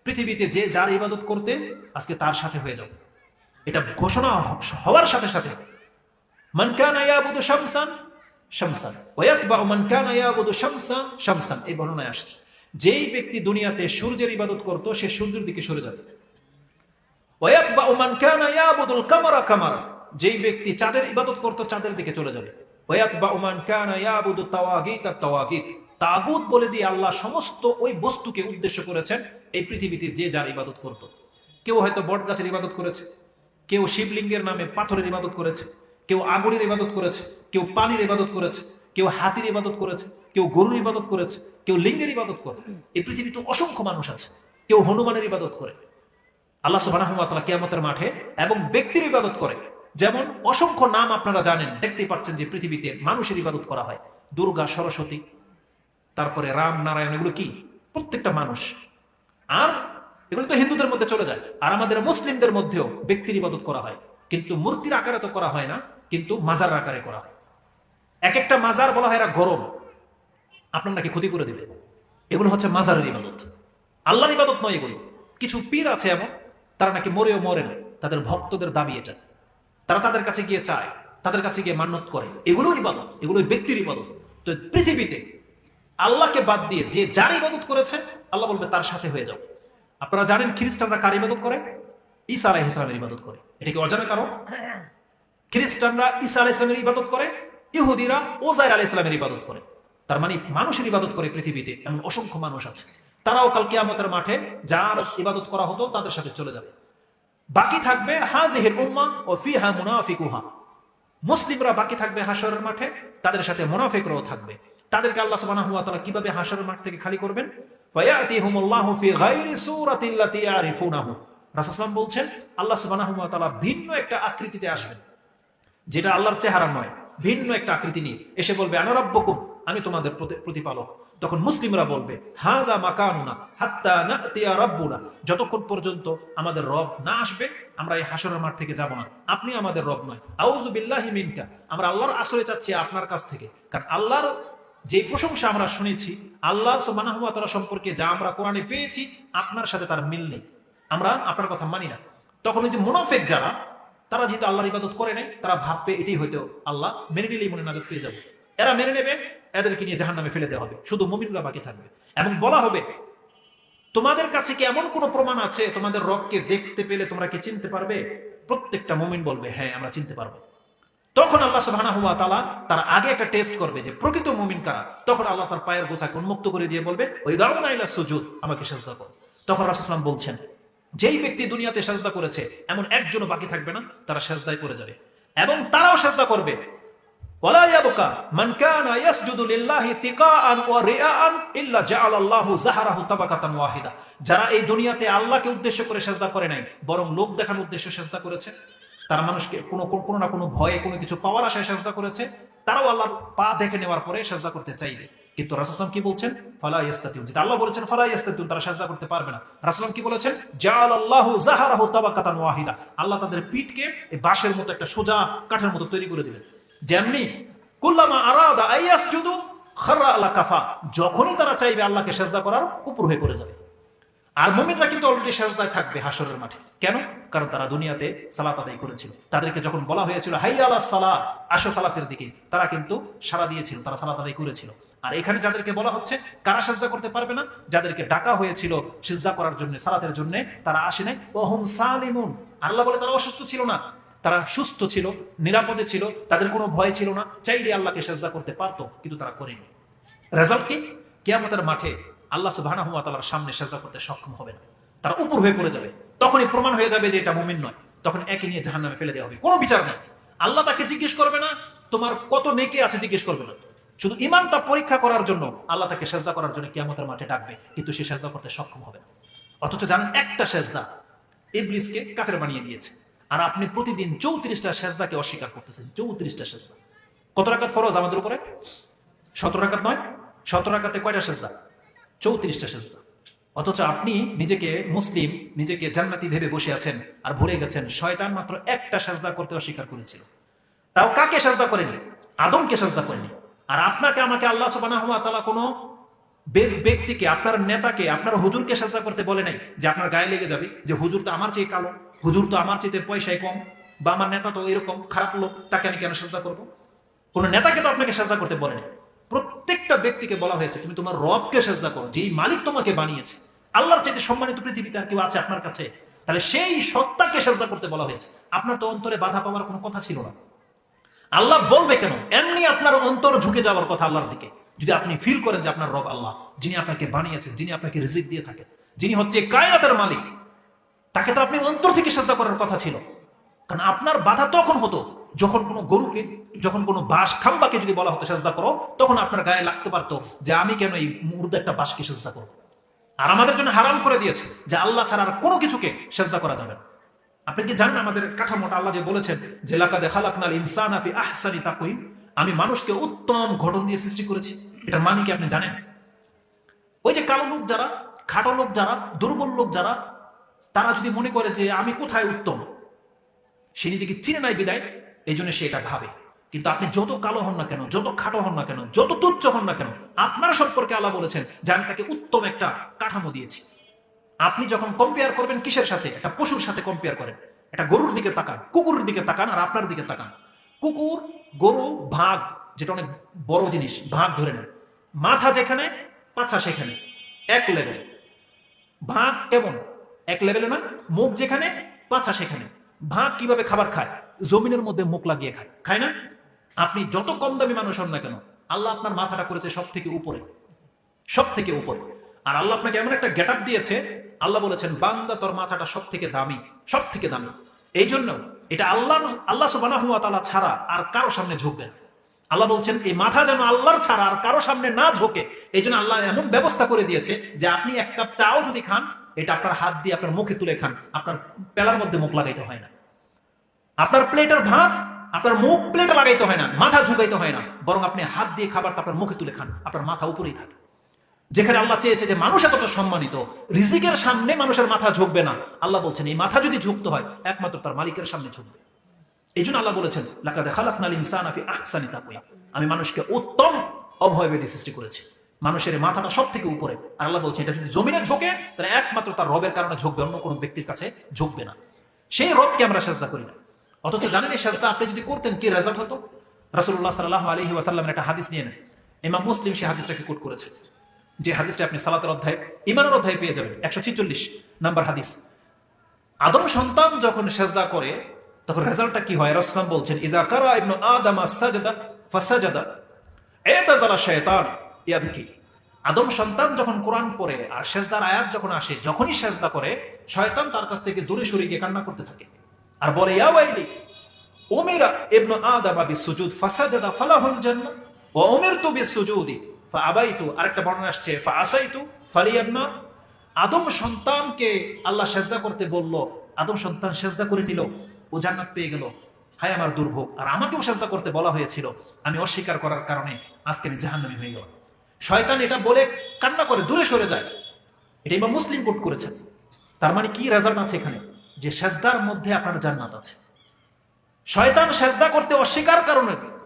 পৃথিবীতে যে যার ইবাদত করতে আজকে তার সাথে হয়ে যাও। এটা ঘোষণা হওয়ার সাথে সাথে মান কানা ইয়াবুদু শামসান শামসান ওয়া ইয়াতবাউ মান কানা ইয়াবুদু শামসা শামসান। এই বর্ণনায় আসছে যেই ব্যক্তি দুনিয়াতে সূর্যের ইবাদত করত সে সূর্যের দিকে সরে যাবে। ওয়া ইয়াতবাউ মান কানা ইয়াবুদুল কামারা কামারা, যেই ব্যক্তি চাঁদের ইবাদত করত চাঁদের দিকে চলে যাবে। ওয়া ইয়াতবাউ মান কানা ইয়াবুদু তাওয়াগীতা তাওয়াগীত, তাগুত বলে দিয়ে আল্লাহ সমস্ত ওই বস্তুকে উদ্দেশ্য করেছেন এই পৃথিবীতে যে যার ইবাদত করত। কেউ হয়তো বট গাছের ইবাদত করেছে, কেউ শিবলিঙ্গের নামে পাথরের ইবাদত করেছে, কেউ আগুনের ইবাদত করেছে, কেউ পানির ইবাদত করেছে, কেউ হাতির ইবাদত করেছে, কেউ গরুর ইবাদত করেছে, কেউ লিঙ্গের ইবাদত করে। এই পৃথিবীতে অসংখ্য মানুষ আছে। কেউ হনুমানের ইবাদত করে আল্লাহ সুবহানাহু ওয়া তাআলা কিয়ামতের মাঠে, এবং ব্যক্তির ইবাদত করে। যেমন অসংখ্য নাম আপনারা জানেন, দেখতেই পাচ্ছেন যে পৃথিবীতে মানুষের ইবাদত করা হয়। দুর্গা, সরস্বতী, তারপরে রাম, নারায়ণ, এগুলো কি প্রত্যেকটা মানুষ। আর এগুলো তো হিন্দুদের মধ্যে চলে যায়। আর আমাদের মুসলিমদের মধ্যেও ব্যক্তির ইবাদত করা হয়, কিন্তু মূর্তির আকারে তো করা হয় না, কিন্তু মাজার আকারে করা হয়। এক একটা মাজার বলা হয় এরা গরম, আপনার নাকি ক্ষতি করে দিবে। এগুলো হচ্ছে মাজারের ইবাদত, আল্লাহর ইবাদত নয় এগুলো। কিছু পীর আছে এমন, তারা নাকি মরেও মরে না, তাদের ভক্তদের দাবি এটা। তারা তাদের কাছে গিয়ে চায়, তাদের কাছে গিয়ে মান্যত করে, এগুলোর ইবাদত, এগুলো ব্যক্তির ইবাদত। তো পৃথিবীতে আল্লাহকে বাদ দিয়ে যে যার ইবাদত করেছে আল্লাহ বলবে তার সাথে হয়ে যাও। আপনারা জানেন খ্রিস্টানরা কার ইবাদত করে? ঈসা আলাইহিস সালামের ইবাদত করে। এটা কি অজানা কারণ? খ্রিস্টানরা ঈসা আলাইহিস সালামের ইবাদত করে, ইহুদিরা ওজাইর আলাইহিস সালামের ইবাদত করে। তার মানে মানুষের ইবাদত করে পৃথিবীতে এমন অসংখ্য মানুষ আছে। তারাও কাল কিয়ামতের মাঠে যার ইবাদত করা হতো তাদের সাথে চলে যাবে। বাকি থাকবে হাযিহিল উম্মাহ ওয়া ফিহা মুনাফিকুহা, মুসলিমরা বাকি থাকবে হাশরের মাঠে, তাদের সাথে মুনাফিকরাও থাকবে। তাদেরকে আল্লাহ সুবহানাহু ওয়া তাআলা কিভাবে হাশরের মাঠ থেকে খালি করবেন? ফায়াতিহুমুল্লাহু ফি গায়রি সূরাতিল্লাতী ইয়ারিফুনাহু। রাসূল সাল্লাল্লাহু আলাইহি বলছেন আল্লাহ সুবহানাহু ওয়া তাআলা ভিন্ন একটা আকৃতিতে আসবেন, যেটা আল্লাহর চেহারা নয়, ভিন্ন একটা আকৃতি নিয়ে এসে বলবে আনা রাব্বুকুম, আমি তোমাদের প্রতিপালক। তখন মুসলিমরা বলবে হাযা মাকানুনা হাত্তা নাতিয়া রাব্বুনা, যতক্ষণ পর্যন্ত আমাদের রব না আসবে আমরা এই হাশরের মাঠ থেকে যাব না, আপনি আমাদের রব নয়। আউযু বিল্লাহি মিনকা, আমরা আল্লাহর আশ্রয় চাচ্ছি আপনার কাছ থেকে। কারণ আল্লাহর যে প্রশংসা আমরা শুনেছি আল্লাহ সুবহানাহু ওয়া তাআলা সম্পর্কে, যা আমরা কোরআনে পেয়েছি, আপনার সাথে তার মিল নেই, আমরা আপনার কথা মানি না। তখন ওই যে মুনাফিক যারা, তারা যেহেতু আল্লাহর ইবাদত করে নাই, তারা ভাববে এটাই হয়তো আল্লাহ, মেনে নিলেই মনে নাজাত পেয়ে যাবে। এরা মেনে নেবে, এদেরকে নিয়ে জাহান্নামে ফেলে দেওয়া হবে, শুধু মুমিনরা বাকি থাকবে। এবং বলা হবে তোমাদের কাছে কি এমন কোন প্রমাণ আছে তোমাদের রবকে দেখতে পেলে তোমরা কি চিনতে পারবে? প্রত্যেকটা মুমিন বলবে হ্যাঁ আমরা চিনতে পারবো। তখন আল্লাহ সুবহানাহু ওয়া তাআলা তার আগে একটা টেস্ট করবে যে প্রকৃত মুমিন কারা। তখন আল্লাহ তার পায়ের গোছাকে উন্মুক্ত করে দিয়ে বলবে ওই দাউনা ইলা সুজুদ, আমাকে সিজদা করো। তখন রাসূল সাল্লাল্লাহু আলাইহি ওয়াসাল্লাম বলছেন যেই ব্যক্তি দুনিয়াতে সিজদা করেছে এমন একজনও বাকি থাকবে না, তারা সিজদায় পড়ে যাবে এবং তারাও সিজদা করবে। ওয়ালা ইয়াবকা মান কানা ইয়াসজুদু লিল্লাহি তিকাআন ওয়া রিআআন ইল্লা জাআলাল্লাহু যাহরাহু তাবাকাতান ওয়াহিদা। যারা এই দুনিয়াতে আল্লাহকে উদ্দেশ্য করে সিজদা করে নাই, বরং লোক দেখানোর উদ্দেশ্যে সিজদা করেছে, তারা মানুষকে কোনো না কোনো ভয়ে কোনো কিছু পাওয়ার আশায় সিজদা করেছে, তারাও আল্লাহর পা দেখে নেওয়ার পরে সিজদা করতে চাইবে। কিন্তু রাসূল সাল্লাল্লাহু আলাইহি ওয়াসাল্লাম কি বলছেন? ফালা ইয়াস্তাতিউন। যেটা আল্লাহ বলেছেন ফালা ইয়াস্তাতিউন, তারা সিজদা করতে পারবে না। রাসূল সাল্লাল্লাহু আলাইহি ওয়াসাল্লাম কি বলেছেন? জাআলাল্লাহু যাহরাহু তাবাকাতান ওয়াহিদা। আল্লাহ তাদের পিঠকে এই বাঁশের মতো একটা সোজা কাঠের মতো তৈরি করে দিবেন। যেমনি কুল্লামা আরাদা আইয়াসজুদু খাররা আলা কাফা, যখনই তারা চাইবে আল্লাহকে সিজদা করার, উপর হয়ে পড়ে যাবে। আর মুমিনরা কিন্তু অলরেডি সিজদায় থাকবে হাশরের মাঠে। কেন? কারণ তারা দুনিয়াতে সালাত আদায় করেছিল। তাদেরকে যখন বলা হয়েছিল হাইয়া আলাস সালাহ, আসো সালাতের দিকে, তারা কিন্তু সাড়া দিয়েছিল, তারা সালাত আদায় করেছিল। আর এখানে যাদেরকে বলা হচ্ছে কারা সিজদা করতে পারবে না, যাদেরকে ডাকা হয়েছিল সিজদা করার জন্য, সালাতের জন্য, তারা আসে নাই। ওহুম সালিমুন, আল্লাহ বলে তারা অসুস্থ ছিল না, তারা সুস্থ ছিল, নিরাপদে ছিল, তাদের কোনো ভয় ছিল না, চাইলে আল্লাহকে সিজদা করতে পারতো, কিন্তু তারা করেনি। রেজাল্ট কি? কিয়ামতের মাঠে আল্লাহ সুবহানাহু ওয়া তাআলার সামনে সিজদা করতে সক্ষম হবে না, তারা উপর হয়ে পড়ে যাবে। তখনই প্রমাণ হয়ে যাবে যে এটা মুমিন নয়। তখন একে নিয়ে জাহান্নামে ফেলে দেওয়া হবে, কোনো বিচার নেই। আল্লাহ তাকে জিজ্ঞেস করবে না তোমার কত নেকি আছে, জিজ্ঞেস করবে না। শুধু ঈমানটা পরীক্ষা করার জন্য আল্লাহ তাকে সিজদা করার জন্য কিয়ামতের মাঠে ডাকবে, কিন্তু সে সিজদা করতে সক্ষম হবে না। অথচ জানেন একটা সিজদা ইবলিসকে কাফের বানিয়ে দিয়েছে। আর আপনি প্রতিদিন 34টা সিজদাকে অস্বীকার করতেছেন। 34টা সিজদা। কত রাকাত ফরজ আমাদের উপরে? 17 রাকাত নয়? 17 রাকাতে কয়টা সিজদা? 34টা সিজদা। অথচ আপনি নিজেকে মুসলিম, নিজেকে জান্নাতি ভেবে বসে আছেন, আর ভুলে গেছেন শয়তান মাত্র একটা সিজদা করতে অস্বীকার করেছিল। তাও কাকে সিজদা করেনি? আদমকে সিজদা করেনি। আর আপনাকে আমাকে আল্লাহ সুবহানাহু ওয়া তাআলা কোনো ব্যক্তিকে, আপনার নেতাকে, আপনার হুজুরকে সিজদা করতে বলে নাই যে আপনার গায়ে লেগে যাবে যে হুজুর তো আমার চেয়ে কালো, হুজুর তো আমার চেয়ে পয়সায় কম, বা আমার নেতা তো এরকম খারাপ লোক, তাকে আমি কেন সিজদা করবো? কোন নেতাকে তো আপনাকে সেজদা করতে বলেনি, প্রত্যেকটা ব্যক্তিকে বলা হয়েছে তুমি তোমার রবকে সেজদা করো, যেই মালিক তোমাকে বানিয়েছে। আল্লাহর চাইতে সম্মানিত পৃথিবীতে আর কেউ আছে আপনার কাছে? তাহলে সেই সত্তাকে সেজদা করতে বলা হয়েছে। আপনার তো অন্তরে বাধা পাওয়ার কোনো কথা ছিল না। আল্লাহ বলবে কেন? এমনি আপনার অন্তর ঝুঁকে যাওয়ার কথা আল্লাহর দিকে, যদি আপনি ফিল করেন যে আপনার রব আল্লাহ, যিনি আপনাকে বানিয়েছেন, যিনি আপনাকে রিজিক দিয়ে থাকেন, যিনি হচ্ছে কায়নাতের মালিক, তাকে তো আপনি অন্তর থেকে সেজদা করার কথা ছিল। কারণ আপনার বাধা তখন হতো যখন কোনো গরুকে, যখন কোনো বাঁশ খাম্বাকে যদি বলা হতো সেজদা করো, তখন আপনার গায়ে লাগতে পারতো যে আমি কেন এই মুর্দা একটা বাঁশকে সেজদা করবো। আর আমাদের জন্য হারাম করে দিয়েছে যে আল্লাহ ছাড়া আর কোনো কিছুকে সেজদা করা যাবে না। আপনি কি জানেন আমাদের কাঠামোটা আল্লাহ যে বলেছেন যে লাকাদ খালাকনাল ইনসানা ফি আহসানি তাকওয়িম, আমি মানুষকে উত্তম গঠন দিয়ে সৃষ্টি করেছি। এটার মানে কি আপনি জানেন? ওই যে কালো লোক যারা, খাটো লোক যারা, দুর্বল লোক যারা, তারা যদি মনে করে যে আমি কোথায় উত্তম, সে নিজেকে চিনে নাই বিদায় এই জন্য সে এটা ভাবে। কিন্তু আপনি যত কালো হন না কেন, যত খাটো হন না কেন, যত তুচ্ছ হন না কেন, আপনার সম্পর্কে আল্লাহ বলেছেন যে আমি তাকে উত্তম একটা কাঠামো দিয়েছি। আপনি যখন কম্পেয়ার করবেন কিসের সাথে? একটা পশুর সাথে কম্পেয়ার করেন। একটা গরুর দিকে তাকান, কুকুরের দিকে তাকান, আর আপনার দিকে তাকান। কুকুর, গরু, ভাগ, যেটা অনেক বড় জিনিস, ভাগ ধরে নেন, মাথা যেখানে পাছা সেখানে, এক লেভেল। ভাগ কেমন? এক লেভেলে না? মুখ যেখানে পাছা সেখানে। ভাগ কিভাবে খাবার খায়? জমিনের মধ্যে মুখ লাগিয়ে খায়, খায় না? আপনি যত কম দামি মানুষ হন না কেন, আল্লাহ আপনার মাথাটা করেছে সব থেকে উপরে, সব থেকে উপরে। আর আল্লাহ আপনাকে এমন একটা গেট আপ দিয়েছে, আল্লাহ বলেছেন বান্দা তোর মাথাটা সব থেকে দামি, সব থেকে দামি। এই জন্য এটা আল্লাহ সুবহানাহু ওয়া তাআলা ছাড়া আর কারো সামনে ঝুঁকবে না। আল্লাহ বলছেন এই মাথা যেন আল্লাহর ছাড়া আর কারো সামনে না ঝোঁকে। এই জন্য আল্লাহ এমন ব্যবস্থা করে দিয়েছে যে আপনি এক কাপ চাও যদি খান, এটা আপনার হাত দিয়ে আপনার মুখে তুলে খান, আপনার পেলার মধ্যে মুখ লাগাইতে হয় না। আপনার প্লেটের ভাত আপনার মুখ প্লেটে লাগাইতে হয় না, মাথা ঝুঁকাইতে হয় না, বরং আপনি হাত দিয়ে খাবারটা আপনার মুখে তুলে খান, আপনার মাথা উপরেই থাকে। যেখানে আল্লাহ চেয়েছে যে মানুষ এতটা সম্মানিত, রিজিকের সামনে মানুষের মাথা ঝুঁকবে না, আল্লাহ বলছেন এই মাথা যদি ঝুঁকতে হয় একমাত্র তার মালিকের সামনে ঝুঁকবে। এই জন্য আল্লাহ বলেছেন লাকাদ খালাকনাল ইনসানা ফি আহসানি তাকওয়িম, আমি মানুষকে উত্তম অভয়বেদী সৃষ্টি করেছি। মানুষের মাথাটা সব থেকে উপরে। আর আল্লাহ বলছে এটা যদি জমিনে ঝোঁকে তাহলে একমাত্র তার রবের কারণে ঝুঁকবে, অন্য কোনো ব্যক্তির কাছে ঝুঁকবে না। সেই রবকে আমরা সেজদা করি না। অথচ জানেন এই সেজদা আপনি যদি করতেন কি রেজাল্ট হতো? রাসূলুল্লাহ সাল্লাল্লাহু আলাইহি ওয়াসাল্লামের একটা হাদিস নিয়ে নেন, ইমাম মুসলিম সেই হাদিসটাকে কোট করেছে, যে হাদিসটা আপনি সালাতের অধ্যায়, ইমানের অধ্যায়ে পেয়ে যাবেন, 146 নাম্বার হাদিস। আদম সন্তান যখন সেজদা করে তখন রেজাল্টটা কি হয়? রাসূল বলছেন ইজা কারা ইবনু আদম আস-সাজদা ফাসাজাদা ইতাযালা শায়তান ইয়াবকি। আদম সন্তান যখন কোরআন পড়ে আর সেজদার আয়াত যখন আসে, যখনই সেজদা করে শয়তান তার কাছ থেকে দূরে সরে গিয়ে কান্না করতে থাকে আর বলে ইয়া ওয়াইলি উমিরা ইবনু আদম বিসসুজুদ ফাসাজাদা ফালাহুল জান্নাহ ওয়া উমিরতু বিসসুজুদি ফাআবাইতু। আরেকটা বর্ণনা আসছে ফাআসাইতু ফালিয়ান্না। আদম সন্তানকে আল্লাহ সেজদা করতে বলল, আদম সন্তান সেজদা করে নিল, ও জান্নাত পেয়ে গেল। হায় আমার দুর্ভোগ, আর আমাকেও সেজদা করতে বলা হয়েছিল, আমি অস্বীকার করার কারণে আজকে আমি জাহান্নামী হয়ে গেলাম। শয়তান এটা বলে কান্না করে দূরে সরে যায়। এটা ইমাম মুসলিম কোট করেছেন। তার মানে কি রেজাল্ট আছে এখানে? যে সেজদার মধ্যে আপনার জান্নাত আছে। শয়তান সেজদা করতে অস্বীকার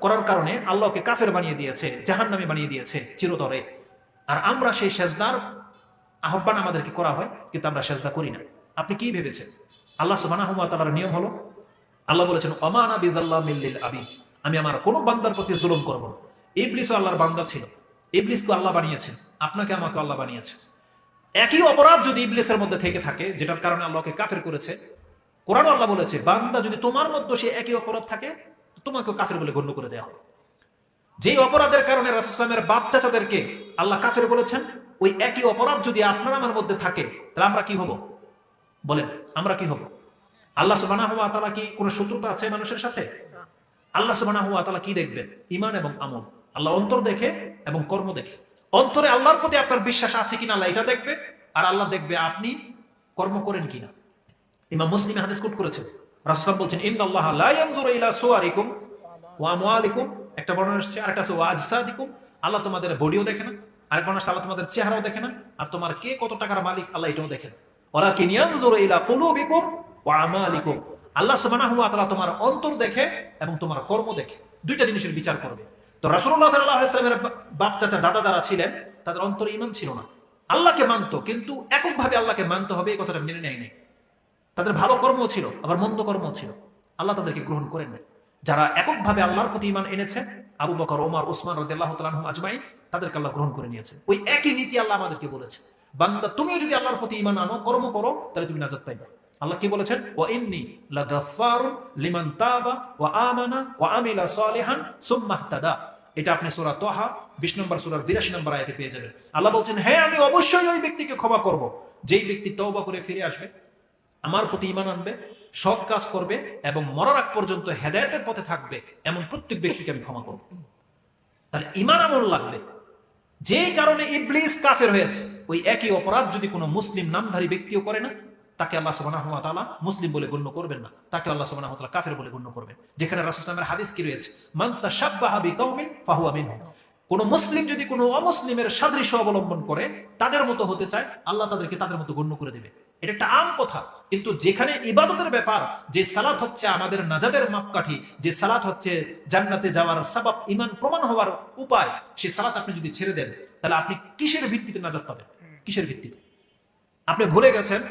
করার কারণে আল্লাহকে কাফের বানিয়ে দিয়েছে, জাহান্নামী বানিয়ে দিয়েছে চিরতরে। আর আমরা সেই সেজদার আহ্বান আমাদেরকে করা হয়, কিন্তু আমরা সেজদা করি না। আপনি কি ভেবেছেন আল্লাহ সুবহানাহু ওয়া তাআলার নিয়ম হলো? আল্লাহ বলেছেন ওমা আনা বিযাল্লামিল লিল আবিদ, আমি আমার কোন বান্দার প্রতি জুলুম করব না। ইবলিসও আল্লাহর বান্দা ছিল, ইবলিসকে আল্লাহ বানিয়েছেন, আপনাকে আমাকে আল্লাহ বানিয়েছেন। একই অপরাধ যদি ইবলিসের মধ্যে থেকে থাকে যেটার কারণে আল্লাহকে কাফের করেছে, কোরআন আল্লাহ বলেছে বান্দা যদি তোমার মধ্যে সে একই অপরাধ থাকে তোমাকেও কাফের বলে গণ্য করে দেওয়া হবে। যেই অপরাধের কারণে রাসূল সাল্লাল্লাহু আলাইহি ওয়াসাল্লামের বাপ চাচাদেরকে আল্লাহ কাফের বলেছেন, ওই একই অপরাধ যদি আপনার আমার মধ্যে থাকে তাহলে আমরা কি হব? বলেন আমরা কি হব? আল্লাহ সুবহানাহু ওয়া তাআলা কি কোনো শত্রুতা আছে মানুষের সাথে? আল্লাহ সুবহানাহু ওয়া তাআলা কি দেখবেন? ঈমান এবং আমল। আল্লাহ অন্তর দেখে এবং কর্ম দেখে। অন্তরে আল্লাহর প্রতি আপনার বিশ্বাস আছে কিনা আল্লাহ এটা দেখবে, আর আল্লাহ দেখবে আপনি কর্ম করেন কিনা। ইমাম মুসলিম হাদিস কোট করেছেন, রাসূল সাল্লাল্লাহু আলাইহি ওয়াসাল্লাম বলছেন ইন্নাল্লাহা লা ইয়ানজুরু ইলা সুওয়ারিকুম ওয়া আমওয়ালিকুম, একটা বর্ণনা আসছে, আরেকটা আছে ওয়া আজসাদিকুম, আল্লাহ তোমাদের বডিও দেখে না, আরেক বর্ণনা আল্লাহ তোমাদের চেহারাও দেখে না, আর তোমার কে কত টাকার মালিক আল্লাহ এটাও দেখেন। ওয়ালাকিন ইয়ানজুরু ইলা কুলুবিকুম ওয়া আমালিকুম, আল্লাহ সুবহানাহু ওয়া তাআলা তোমার অন্তর দেখে এবং তোমার কর্ম দেখে, দুইটা জিনিসের বিচার করবে। তো রাসূলুল্লাহ সাল্লাল্লাহু আলাইহি ওয়াসাল্লামের বাপ চাচা দাদা যারা ছিলেন তাদের অন্তরে ঈমান ছিল না, আল্লাহকে মানতো কিন্তু এককভাবে আল্লাহকে মানতে হবে এই কথাটা মেনে নেয় নাই। তাদের ভালো কর্ম ছিল আবার মন্দ কর্ম ছিল, আল্লাহ তাদেরকে গ্রহণ করেন নাই। যারা এককভাবে আল্লাহর প্রতি ঈমান এনেছে, আবু বকর, ওমর, ওসমান রাদিয়াল্লাহু তাআলা আনহুম আজমাইন, তাদেরকে আল্লাহ গ্রহণ করে নিয়েছে। ওই একই নীতি আল্লাহ আমাদেরকে বলেছে, বান্দা তুমিও যদি আল্লাহর প্রতি ঈমান আনো, কর্ম করো, তাহলে তুমি নাজাত পাইবা। আল্লাহ কি বলেছেন? ওয়া ইন্নী লাগাফফারুন লিমান তাবা ওয়া আমানা ওয়া আমিলা সালিহান সুম্মা ইহতাদা। এটা আপনি সূরা তাহা 20 নম্বর সূরার 82 নম্বর আয়াতে পেয়ে যাবেন। আল্লাহ বলছেন, হ্যাঁ আমি অবশ্যই ওই ব্যক্তিকে ক্ষমা করব যেই ব্যক্তি তওবা করে ফিরে আসবে, আমার প্রতি ঈমান আনবে, সৎ কাজ করবে এবং মরার আগ পর্যন্ত হেদায়েতের পথে থাকবে, এমন প্রত্যেক ব্যক্তিকে আমি ক্ষমা করব। তাহলে ঈমান আমল লাগবে। যে কারণে ইবলিস কাফের হয়েছে, ওই একই অপরাধ যদি কোনো মুসলিম নামধারী ব্যক্তিও করে না, তাকে আল্লাহ সুবহানাহু ওয়া তাআলা মুসলিম বলে গণ্য করবেন না, তাকে আল্লাহ সুবহানাহু ওয়া তাআলা কাফের বলে গণ্য করবেন। যেখানে রাসূল সাল্লাল্লাহু আলাইহি ওয়াসাল্লামের হাদিস কি রয়েছে, মান তাশাব্বাহা বিকাউমিন ফাহুয়া মিনহুম। কোন মুসলিম যদি কোনো অমুসলিমের সাদৃশ্য অবলম্বন করে, তাদের মতো হতে চায়, আল্লাহ তাদেরকে তাদের মতো গণ্য করে দেবে। এটা একটা আম কথা। কিন্তু যেখানে ইবাদতের ব্যাপার, যে সালাত হচ্ছে আমাদের নাজাতের মাপকাঠি, যে সালাত হচ্ছে জান্নাতে যাওয়ার সাবাব, ঈমান প্রমাণ হওয়ার উপায়, সেই সালাত আপনি যদি ছেড়ে দেন, তাহলে আপনি কিসের ভিত্তিতে নাজাত পাবেন? কিসের ভিত্তিতে? আপনি ভুলে গেছেন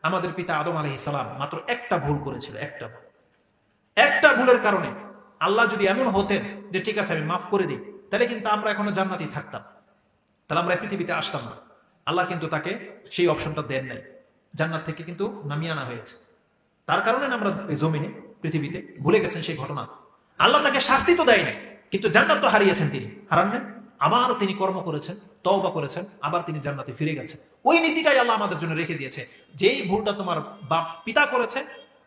আমাদের পিতা আদম আলাইহিস সালাম মাত্র একটা ভুল করেছিল। একটা ভুলের কারণে আল্লাহ যদি এমন হতেন যে ঠিক আছে আমি মাফ করে দিই, তাহলে কিন্তু আমরা এখনো জান্নাতেই থাকতাম, তাহলে আমরা পৃথিবীতে আসতাম না। আল্লাহ কিন্তু তাকে সেই অপশনটা দেন নাই, জান্নাত থেকে কিন্তু নামিয়ে আনা হয়েছে। তার কারণে আমরা এই জমিনে পৃথিবীতে, ভুলে গেছেন সেই ঘটনা। আল্লাহ তাকে শাস্তি তো দেয় নাই, কিন্তু জান্নাত তো হারিয়েছেন তিনি, হারান নাই। আবার তিনি কর্ম করেছেন, তওবা করেছেন, আবার তিনি জান্নাতে ফিরে গেছেন। ওই নীতিটাই আল্লাহ আমাদের জন্য রেখে দিয়েছে। যেই ভুলটা তোমার বাপ পিতা করেছে,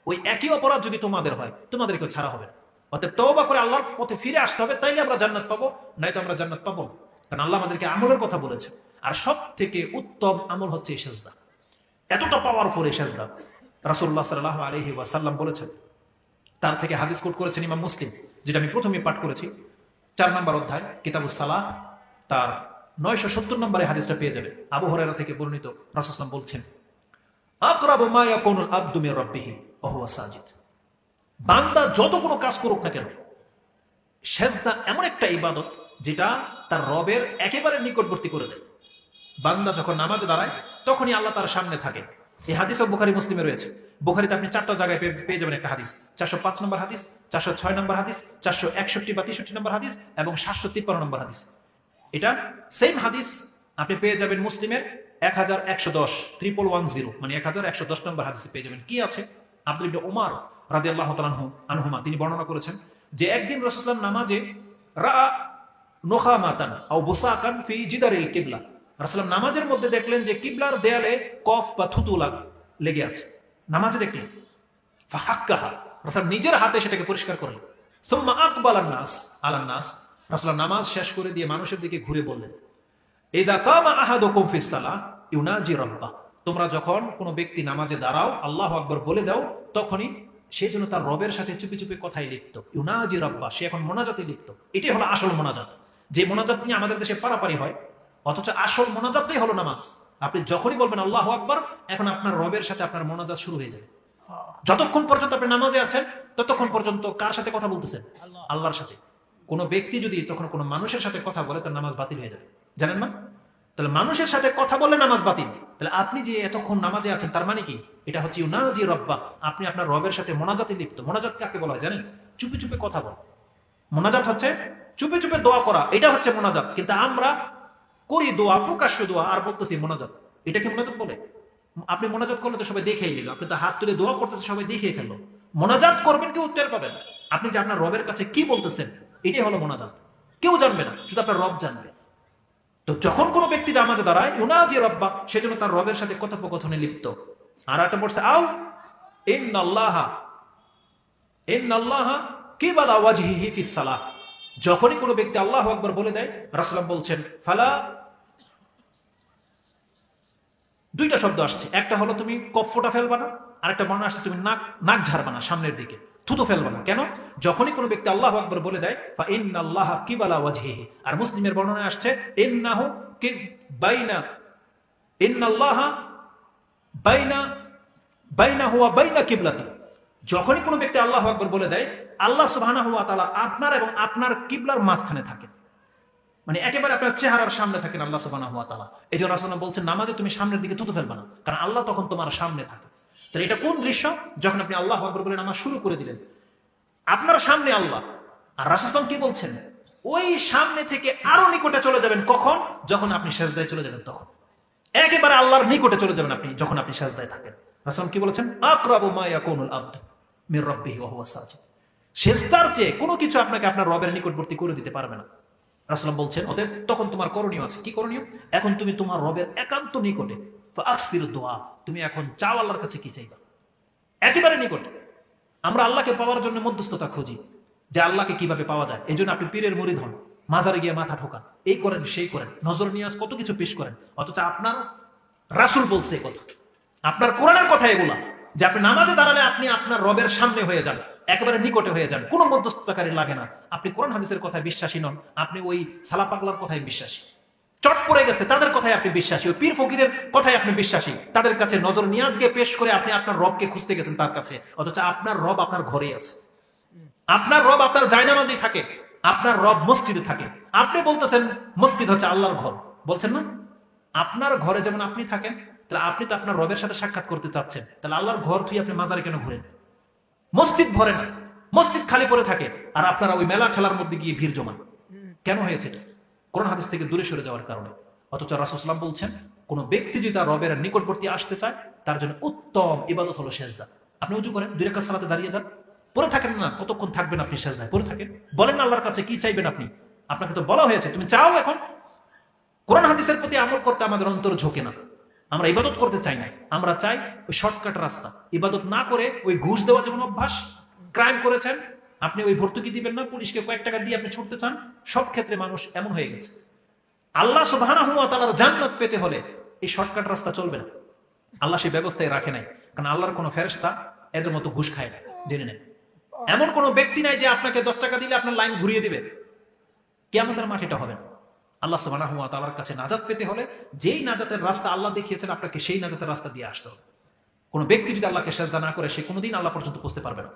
ওই একই অপরাধ যদি তোমাদের হয়, তোমাদেরকেও ছাড়া হবে না। অতএব তওবা করে আল্লাহর পথে ফিরে আসতে হবে, তাইলে আমরা জান্নাত পাবো, নয়তো আমরা জান্নাত পাবো না। কারণ আল্লাহ আমাদেরকে আমলের কথা বলেছে, আর সব থেকে উত্তম আমল হচ্ছে এই সেজদা। এতটা পাওয়ারফুল এই সেজদা, রাসূলুল্লাহ সাল্লাল্লাহু আলাইহি ওয়াসাল্লাম বলেছেন। তার থেকে হাদিস কোট করেছেন ইমাম মুসলিম, যেটা আমি প্রথমে পাঠ করেছি, 4 নম্বর অধ্যায় কিতাবুস সালাহ, তার 970 নম্বরে হাদিসটা পেয়ে যাবে। আবু হুরায়রা থেকে বর্ণিত, রাসূল সাল্লাল্লাহু আলাইহি ওয়াসাল্লাম বলছেন, আকরাবু মা ইয়াকুনুল আবদু মির রাব্বিহি ওয়া হুয়া সাজিদ। বান্দা যত কোনো কাজ করুক না কেন, সেজদা এমন একটা ইবাদত যেটা তার রবের একেবারে নিকটবর্তী করে দেয়। বান্দা যখন নামাজে দাঁড়ায়, তখনই আল্লাহ তার সামনে থাকে। এই হাদিস বুখারী মুসলিমে রয়েছে। বুখারীতে আপনি 4টা জায়গায় পেয়ে যাবেন একটা হাদিস, 405 নম্বর হাদিস, 406 নম্বর হাদিস, 461 বা 63 নম্বর হাদিস এবং 753 নম্বর হাদিস। এটা সেম হাদিস আপনি পেয়ে যাবেন মুসলিমের 1110 মানে 1110 নম্বর হাদিসে পেয়ে যাবেন। কি আছে? আব্দুল্লাহ ইবনে উমর রাদিয়াল্লাহু তাআলা আনহুমা তিনি বর্ণনা করেছেন যে একদিন রাসূলুল্লাহ সাল্লাল্লাহু আলাইহি ওয়াসাল্লাম নামাজে রাআ নুখামাতান আও বুসাকান ফি জিদারিল কিবলা, রাসূলুল্লাহ নামাজের মধ্যে দেখলেন যে কিবলার দেয়ালে কফ বা থুতু লেগে আছে। নামাজে দেখলেন, ফাহাক্কাহা, রাসূল নিজের হাতে সেটাকে পরিষ্কার করলেন। সুম্মা আকবালান নাস আলান নাস, রাসূলুল্লাহ নামাজ শেষ করে দিয়ে মানুষের দিকে ঘুরে বললেন, ইযা কামা আহাদুকুম ফিস সালাহ ইউনাজি রাব্বাহ, তোমরা যখন কোনো ব্যক্তি নামাজে দাঁড়াও, আল্লাহু আকবার বলে দাও, তখনই সে যেন তার রবের সাথে চুপি চুপি কথাই লিখত। ইউনাজি রাব্বাহ, সে এখন মোনাজাতে লিখত। এটাই হলো আসল মোনাজাত, যে মোনাজাত নিয়ে আমাদের দেশে পারাপারি হয়। অথচ আসল মোনাজাতই হলো নামাজ। আপনি যখনই বলবেন আল্লাহু আকবার, এখন আপনার রবের সাথে আপনার মোনাজাত শুরু হয়ে যাবে। যতক্ষণ পর্যন্ত আপনি নামাজে আছেন, ততক্ষণ পর্যন্ত কার সাথে কথা বলতেছেন? আল্লাহর সাথে। কোনো ব্যক্তি যদি তখন কোনো মানুষের সাথে কথা বলে, তার নামাজ বাতিল হয়ে যাবে, জানেন না? তাহলে মানুষের সাথে কথা বললে নামাজ বাতিল। তাহলে আপনি যে এতক্ষণ নামাজে আছেন, তার মানে কি? এটা হচ্ছে ইউনাজি রাব্বাহ, আপনি আপনার রবের সাথে মোনাজাতে লিপ্ত। মোনাজাত কাকে বলা হয় জানেন? চুপি চুপি কথা বল। মোনাজাত হচ্ছে চুপি চুপি দোয়া করা, এটা হচ্ছে মোনাজাত। কিন্তু আমরা করি দোয়া, প্রকাশ্য দোয়া, আর বলতেছি মোনাজাত। এটা কি মোনাজাত বলে? আপনি মোনাজাত করলে তো সবাই দেখেই নিল, আপনি তো হাত তুলে দোয়া করতেছে, সবাই দেখেই ফেললো। মোনাজাত করবেন, কেউ উত্তর পাবেন। আপনি যে আপনার রবের কাছে কি বলতেছেন, এটাই হলো মোনাজাত। কেউ জানবে না, শুধু আপনার রব জানবে। তো যখন কোনো ব্যক্তি নামাজে দাঁড়ায়, ইউনাজি রাব্বাহ, সেজন্য তার রবের সাথে কথোপকথনে লিপ্ত। আর একটা বলছে আও ইন্নাল্লাহা কিবালা ওয়াজহিহি ফিস সালাহ, যখনই কোনো ব্যক্তি আল্লাহু আকবার বলে দেয়, রাসূলুল্লাহ বলছেন ফালা, দুইটা শব্দ আসছে। একটা হলো তুমি কফটা ফেলবা না, আরেকটা বর্ণনা আসছে তুমি নাক ঝাড়বা না, সামনের দিকে থুতু ফেলবা না। কেন? যখনই কোনো ব্যক্তি আল্লাহু আকবার বলে দেয়, ফা ইন্নাল্লাহা কিবালা ওয়াজহিহি। আর মুসলিমের বর্ণনায় আসছে ইন্নাহু ইন্নাল্লাহা বাইনাহু ওয়া বাইনা কিবলাতি। যখনই কোনো ব্যক্তি আল্লাহু আকবার বলে দেয়, আল্লাহ সুবহানাহু ওয়া তাআলা আপনার এবং আপনার কিবলার মাঝখানে থাকেন, মানে একেবারে আপনার চেহারার সামনে থাকেন আল্লাহ সুবহানাহু ওয়া তাআলা। এই জন্য রাসূলুল্লাহ বলছেন নামাজে তুমি সামনের দিকে থুতু ফেলবা না, কারণ আল্লাহ তখন তোমার সামনে থাকে। তাহলে এটা কোন দৃশ্য? যখন আপনি আল্লাহু আকবার বলে নামাজ শুরু করে দিলেন, আপনার সামনে আল্লাহ। আর রাসূল সাল্লাল্লাহু আলাইহি ওয়াসাল্লাম কি বলছেন? ওই সামনে থেকে আরো নিকটে চলে যাবেন কখন? যখন আপনি সেজদায় চলে যাবেন তখন। একেবারে আল্লাহর নিকটে চলে যাবেন আপনি যখন আপনি সেজদায় থাকেন। রাসূল কি বলেছেন? আকরাবু মা ইয়াকুনুল আবদু মির রাব্বিহি ওয়া হুয়া সাজিদ। সেজদার চেয়ে কোনো কিছু আপনাকে আপনার রবের নিকটবর্তী করে দিতে পারবে না। রাসূল বলছেন, অতএব তখন তোমার করণীয় আছে। কি করণীয়? এখন তুমি তোমার রবের একান্ত নিকটে ফাআকসিরু দুআ, তুমি এখন চাও আল্লাহর কাছে কি চাইবা, একেবারে নিকটে। আমরা আল্লাহকে পাওয়ার জন্য মধ্যস্থতা খুঁজি যে আল্লাহকে কিভাবে পাওয়া যায়। এই জন্য আপনি পীরের মুরিদ হন, মাজারে গিয়ে মাথা ঠোকান, এই করেন সেই করেন, নজর নিয়াজ কত কিছু পেশ করেন, অথচ আপনার রাসূল বলছে কথা, আপনার কোরআনের কথা এগুলা, যে আপনি নামাজে দাঁড়ালে আপনি আপনার রবের সামনে হয়ে যান, একেবারে নিকটে হয়ে যান, কোনো মধ্যস্থতাকারী লাগে না। আপনি কোরআন হাদিসের কথায় বিশ্বাসী নন, আপনি ওই সালা পাগলার কথায় বিশ্বাসী, চট পড়ে গেছে তাদের কথায় আপনি বিশ্বাসী, ওই পীর ফকিরের কথায় আপনি বিশ্বাসী, তাদের কাছে নজর নিয়াজকে পেশ করে আপনি আপনার রবকে খুঁজতে গেছেন তার কাছে, অথচ আপনার রব আপনার ঘরে আছে, আপনার রব আপনার জায়নামাজেই থাকে, আপনার রব মসজিদে থাকে। আপনি বলতেছেন মসজিদ হচ্ছে আল্লাহর ঘর, বলছেন না? আপনার ঘরে যেমন আপনি থাকেন, তাহলে আপনি তো আপনার রবের সাথে সাক্ষাৎ করতে চাচ্ছেন, তাহলে আল্লাহর ঘর তুই আপনি মাজারে কেন ঘুরেন? মসজিদ ভরে না, মসজিদ খালি পড়ে থাকে, আর আপনারা ওই মেলা ঠেলার মধ্যে গিয়ে ভিড় জমান। কেন হয়েছে? কোরআন হাদিস থেকে দূরে সরে যাওয়ার কারণে। অথচ রাসূল সাল্লাল্লাহু আলাইহি ওয়াসাল্লাম বলছেন, কোন ব্যক্তি যদি তার রবের নিকটবর্তী আসতে চায়, তার জন্য উত্তম ইবাদত হলো সেজদা। আপনি উজু করেন, 2 রাকাত সালাতে দাঁড়িয়ে যান, পড়ে থাকেন না, কতক্ষণ থাকবেন আপনি সেজদায় পড়ে থাকেন, বলেন আল্লাহর কাছে কি চাইবেন আপনি। আপনাকে তো বলা হয়েছে তুমি চাও। এখন কোরআন হাদিসের প্রতি আমল করতে আমাদের অন্তর ঝোঁকে না, আমরা ইবাদত করতে চাই না, আমরা চাই ওই শর্টকাট রাস্তা। ইবাদত না করে ওই ঘুষ দেওয়া যেমন অভ্যাস, ক্রাইম করেছেন আপনি, ওই ভর্তুকি দিবেন না, পুলিশকে কয়েক টাকা দিয়ে আপনি ছুটতে চান, সব ক্ষেত্রে মানুষ এমন হয়ে গেছে। আল্লাহ সুবহানাহু ওয়া তাআলার জান্নাত পেতে হলে এই শর্টকাট রাস্তা চলবে না। আল্লাহ সেই ব্যবস্থায় রাখে নাই, কারণ আল্লাহর কোনো ফেরেশতা এদের মতো ঘুষ খায় না, জেনে নেন। এমন কোনো ব্যক্তি নাই যে আপনাকে 10 টাকা দিলে আপনার লাইন ঘুরিয়ে দিবে। কিয়ামতের মাঠে এটা হবে না। আল্লাহ সুবহানাহু ওয়া তাআলার কাছে নাজাত পেতে হলে যেই নাজাতের রাস্তা আল্লাহ দেখিয়েছেন আপনাকে, সেই নাজাতের রাস্তা দিয়ে আসতে হবে। কোনো ব্যক্তি যদি আল্লাহকে সেজদা না করে, সে কোনোদিন আল্লাহ পর্যন্ত পৌঁছতে পারবে না।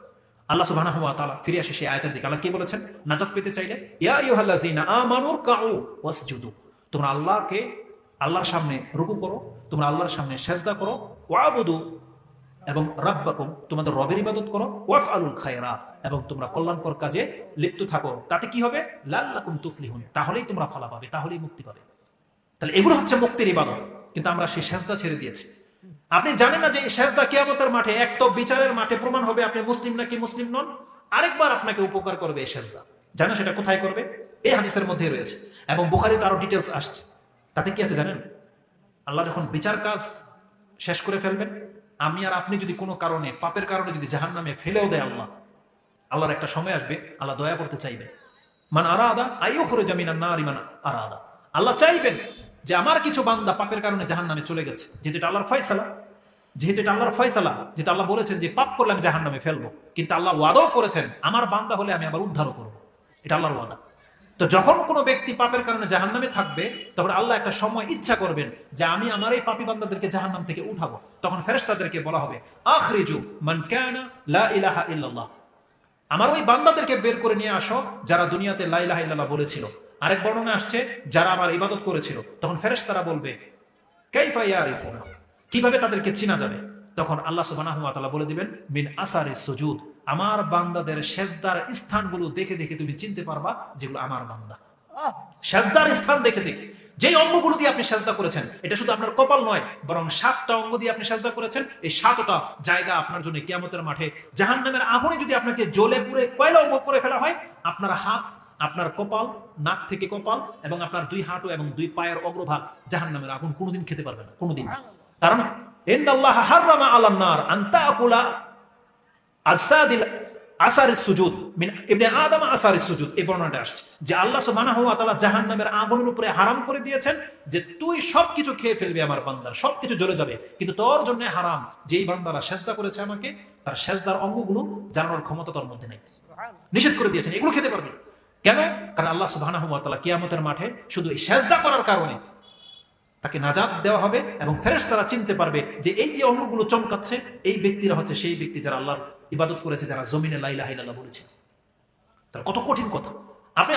আল্লাহ সুবহানাহু ওয়া তাআলা ফিরে আসে সেই আয়াতের দিকে। আল্লাহ কি বলেছেন নাজাত পেতে চাইলে? ইয়া আইয়ুহাল্লাযীনা আমানু রুকউ ওয়াসজুদু, তোমরা আল্লাহকে, আল্লাহর সামনে রুকু করো, তোমরা আল্লাহর সামনে সেজদা করো, ওয়াবুদু এবং রাব্বাকুম, তোমাদের রবের ইবাদত করো, ওয়াফআলুল খায়রা, এবং তোমরা কল্যাণকর কাজে লিপ্ত থাকো। তাতে কি হবে? লাল্লাকুম তুফলিহুন, তাহলেই তোমরা ফলা পাবে, তাহলেই মুক্তি পাবে। তাহলে এগুলো হচ্ছে মুক্তির ইবাদত, কিন্তু আমরা সেই সেজদা ছেড়ে দিয়েছি। আপনি জানেন না যে এই সেজদা কিয়ামতের মাঠে, এক তো বিচারের মাঠে প্রমাণ হবে আপনি মুসলিম নাকি মুসলিম নন, আরেকবার আপনাকে উপকার করবে এই সেজদা। জানেন সেটা কোথায় করবে? এই হাদিসের মধ্যেই রয়েছে, এবং বুখারীতে আরো ডিটেইলস আসছে। তাতে কি আছে জানেন? আল্লাহ যখন বিচার কাজ শেষ করে ফেলবেন, আমি আর আপনি যদি কোনো কারণে, পাপের কারণে যদি জাহান্নামে ফেলেও দেয় আল্লাহ, আল্লাহর একটা সময় আসবে আল্লাহ দয়া করতে চাইবেন। মান আরাদা আইয়ুখরিজা মিনান নারি মান আরাদা, আল্লাহ চাইবেন যে আমার কিছু বান্দা পাপের কারণে জাহান্নামে চলে গেছে, যেহেতু এটা আল্লাহর ফয়সালা, যেহেতু এটা আল্লাহর ফয়সালা, যেটা আল্লাহ বলেছেন যে পাপ করলে আমি জাহান্নামে ফেলবো, কিন্তু আল্লাহ ওয়াদাও করেছেন আমার বান্দা হলে আমি আবার উদ্ধারও করবো, এটা আল্লাহর ওয়াদা। তো যখন কোনো ব্যক্তি পাপের কারণে জাহান্নামে থাকবে, তখন আল্লাহ একটা সময় ইচ্ছা করবেন যে আমি আমার এই পাপী বান্দাদেরকে জাহান্নাম থেকে উঠাবো। তখন ফেরেশতাদেরকে বলা হবে আখরিজু মান কানা লা ইলাহা ইল্লাল্লাহ, আমার ওই বান্দাদেরকে বের করে নিয়ে আসো যারা দুনিয়াতে লা ইলাহা ইল্লাল্লাহ বলেছিল। আরেক বর্ণনা আসছে যারা আমার ইবাদত করেছিল। তখন ফেরেশতারা বলবে কাইফা ইয়ারিফুনা, কিভাবে তাদেরকে চিনা যাবে? তখন আল্লাহ সুবহানাহু ওয়া তাআলা বলে দিবেন মিন আসারিস সুজুদ, আমার বান্দাদের সেজদার স্থানগুলো দেখে দেখে তুমি চিনতে পারবা যেগুলো আমার বান্দা। সেজদার স্থান দেখে দেখে, যে অঙ্গগুলো দিয়ে আপনি সেজদা করেছেন, এটা শুধু আপনার কপাল নয়, বরং 7টা অঙ্গ দিয়ে আপনি সেজদা করেছেন। এই 7টা জায়গা আপনার জন্য কিয়ামতের মাঠে জাহান্নামের আগুনে যদি আপনাকে জ্বলে পুড়ে কয়লা করে ফেলা হয়, আপনার হাত, আপনার কপাল, নাক থেকে কপাল এবং আপনার 2 হাঁটু এবং 2 পায়ের অগ্রভাগ জাহান্নামের আগুন কোনোদিন খেতে পারবে না, কোনোদিন। কারণ ইন্নাল্লাহা হাররামা আলান নার আন তাকুলা আসাদিল আসারিস সুজুদ মিন ইবনে আদম আসারিস সুজুদ, এই বর্ণনাটা আসছে যে আল্লাহ সুবহানাহু ওয়া তাআলা জাহান্নামের আগুনের উপরে হারাম করে দিয়েছেন যে তুই সবকিছু খেয়ে ফেলবি আমার বান্দার, সবকিছু জ্বলে যাবে, কিন্তু তোর জন্য হারাম যেই বান্দারা সেজদা করেছে আমাকে, তার সেজদার অঙ্গগুলো জানানোর ক্ষমতা তোর মধ্যে নেই, নিষেধ করে দিয়েছেন, এগুলো খেতে পারবি না। কেন? কারণ আল্লাহ সুবহানাহু ওয়া তাআলা কিয়ামতের মাঠে শুধু এই সেজদা করার কারণে তাকে নাজাত দেওয়া হবে, এবং ফেরেশতারা চিনতে পারবে যে এই যে অঙ্গগুলো চমকাচ্ছে এই ব্যক্তিরা হচ্ছে সেই ব্যক্তি যারা আল্লাহর ইবাদত করেছে, যারা জমিনে লা ইলাহা ইল্লাল্লাহ বলেছে। তার কত কঠিন কথা। আপনি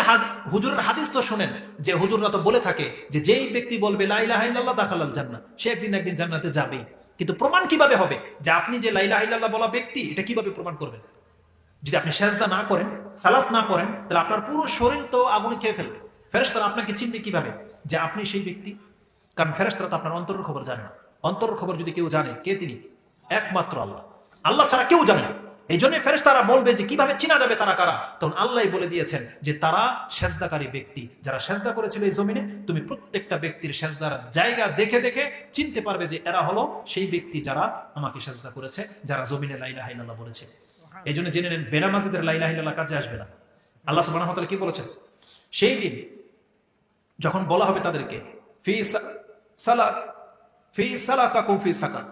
হুজুরের হাদিস তো শুনেন যে হুজুররা তো বলে থাকে যে যেই ব্যক্তি বলবে লা ইলাহা ইল্লাল্লাহ দাখালাল জান্নাহ, সে একদিন একদিন জান্নাতে যাবেই। কিন্তু প্রমাণ কিভাবে হবে যে আপনি যে লা ইলাহা ইল্লাল্লাহ বলা ব্যক্তি, এটা কিভাবে প্রমাণ করবেন? যদি আপনি সেজদা না করেন, সালাত না করেন, তাহলে আপনার পুরো শরীর তো আগুনে খেয়ে ফেলবে। ফেরেশতারা আপনাকে চিনবে কিভাবে যে আপনি সেই ব্যক্তি? কারণ ফেরেশতারা তো আপনার অন্তরের খবর জানে না। অন্তরের খবর যদি কেউ জানে, কে তিনি? একমাত্র আল্লাহ। আল্লাহ ছাড়া কেউ জানে না। এই জন্য ফেরেশতারা বলবে যে কিভাবে চিনা যাবে তারা কারা? তখন আল্লাহ বলে দিয়েছেন যে তারা সেজদাকারী ব্যক্তি, যারা সেজদা করেছিল এই জমিনে। তুমি প্রত্যেকটা ব্যক্তির সেজদার জায়গা দেখে দেখে চিনতে পারবে যে এরা হলো সেই ব্যক্তি যারা আমাকে সেজদা করেছে, যারা জমিনে লা ইলাহা ইল্লাল্লাহ বলেছে। এই জন্য জেনে নেন, বেনামাজিদের লা ইলাহা ইল্লাল্লাহ কাজে আসবে না। আল্লাহ সুবহানাহু ওয়া তাআলা কি বলেছেন? সেই দিন যখন বলা হবে তাদেরকে ফি সালাকাকুম ফি সাকার,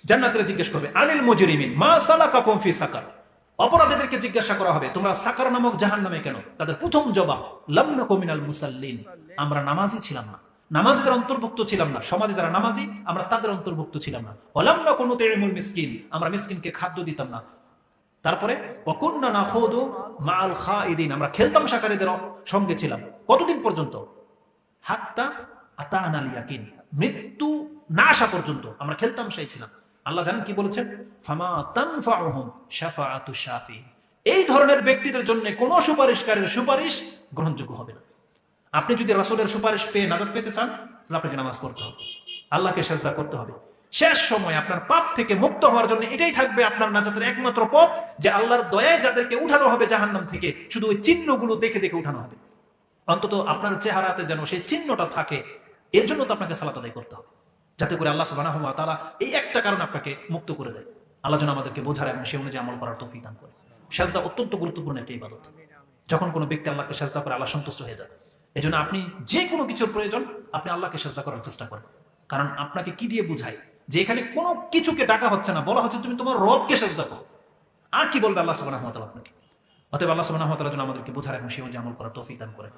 জান্নাতীরা জিজ্ঞেস করবে আনিল মুজরিমিন মা সালাকাকুম ফি সাকার, অপরাধীদেরকে জিজ্ঞাসা করা হবে তোমরা সাকার নামক জাহান্নামে কেন? তাদের প্রথম জবাব লাম নাকু মিনাল মুসাল্লিন, আমরা নামাজি ছিলাম না, নামাজীদের অন্তর্ভুক্ত ছিলাম না। সমাজে যারা নামাজি আমরা তাদের অন্তর্ভুক্ত ছিলাম না। ওয়ালাম নাকু নুতিমুল মিসকিন, আমরা মিসকিনকে খাদ্য দিতাম না। তারপরে ওয়াকুন্না নাখুদু মাআল খাইদিন, আমরা খেলতাম শাকারীদের সঙ্গে ছিলাম। কতদিন পর্যন্ত? হাত্তা আতানাল ইয়াকিন, মৃত্যু না আসা পর্যন্ত আমরা খেলতাম সেই ছিলাম। আল্লাহ জানেন কি বলেছেন? ফামা তানফাউহুম শাফাআতু শাফিঈন, এই ধরনের ব্যক্তিদের জন্য কোন সুপারিশকারীর সুপারিশ গ্রহণযোগ্য হবে না। আপনি যদি রাসূলের সুপারিশ পেয়ে নাজাত পেতে চান, তাহলে আপনাকে নামাজ পড়তে হবে, আল্লাহকে সিজদা করতে হবে। শেষ সময় আপনার পাপ থেকে মুক্ত হওয়ার জন্য এটাই থাকবে আপনার নাজাতের একমাত্র পথ, যে আল্লাহর দয়ায় যাদেরকে উঠানো হবে জাহান্নাম থেকে, শুধু ওই চিহ্নগুলো দেখে দেখে উঠানো হবে। অন্তত আপনার চেহারাতে যেন সেই চিহ্নটা থাকে, এর জন্য তো আপনাকে সালাত আদায় করতে হবে, যাতে করে আল্লাহ সুবহানাহু ওয়া তাআলা এই একটা কারণে আপনাকে মুক্ত করে দেয়। আল্লাহ যেন আমাদেরকে বোঝার এবং সে অনুযায়ী আমল করার তৌফিক দান করে। সিজদা অত্যন্ত গুরুত্বপূর্ণ একটা ইবাদত। যখন কোনো ব্যক্তি আল্লাহকে সিজদা করে, আল্লাহ সন্তুষ্ট হয়ে যায়। এজন্য আপনি যে কোনো কিছুর প্রয়োজন, আপনি আল্লাহকে সিজদা করার চেষ্টা করেন। কারণ আপনাকে কি দিয়ে বুঝায় যে এখানে কোনো কিছুকে ডাকা হচ্ছে না, বলা হচ্ছে তুমি তোমার রবকে সিজদা করো। আর কি বলবে আল্লাহ সুবহানাহু ওয়া তাআলা আপনাকে? অতএব আল্লাহ সুবহানাহু ওয়া তাআলা যেন আমাদেরকে বোঝার এবং সে অনুযায়ী আমল করার তৌফিক দান করে।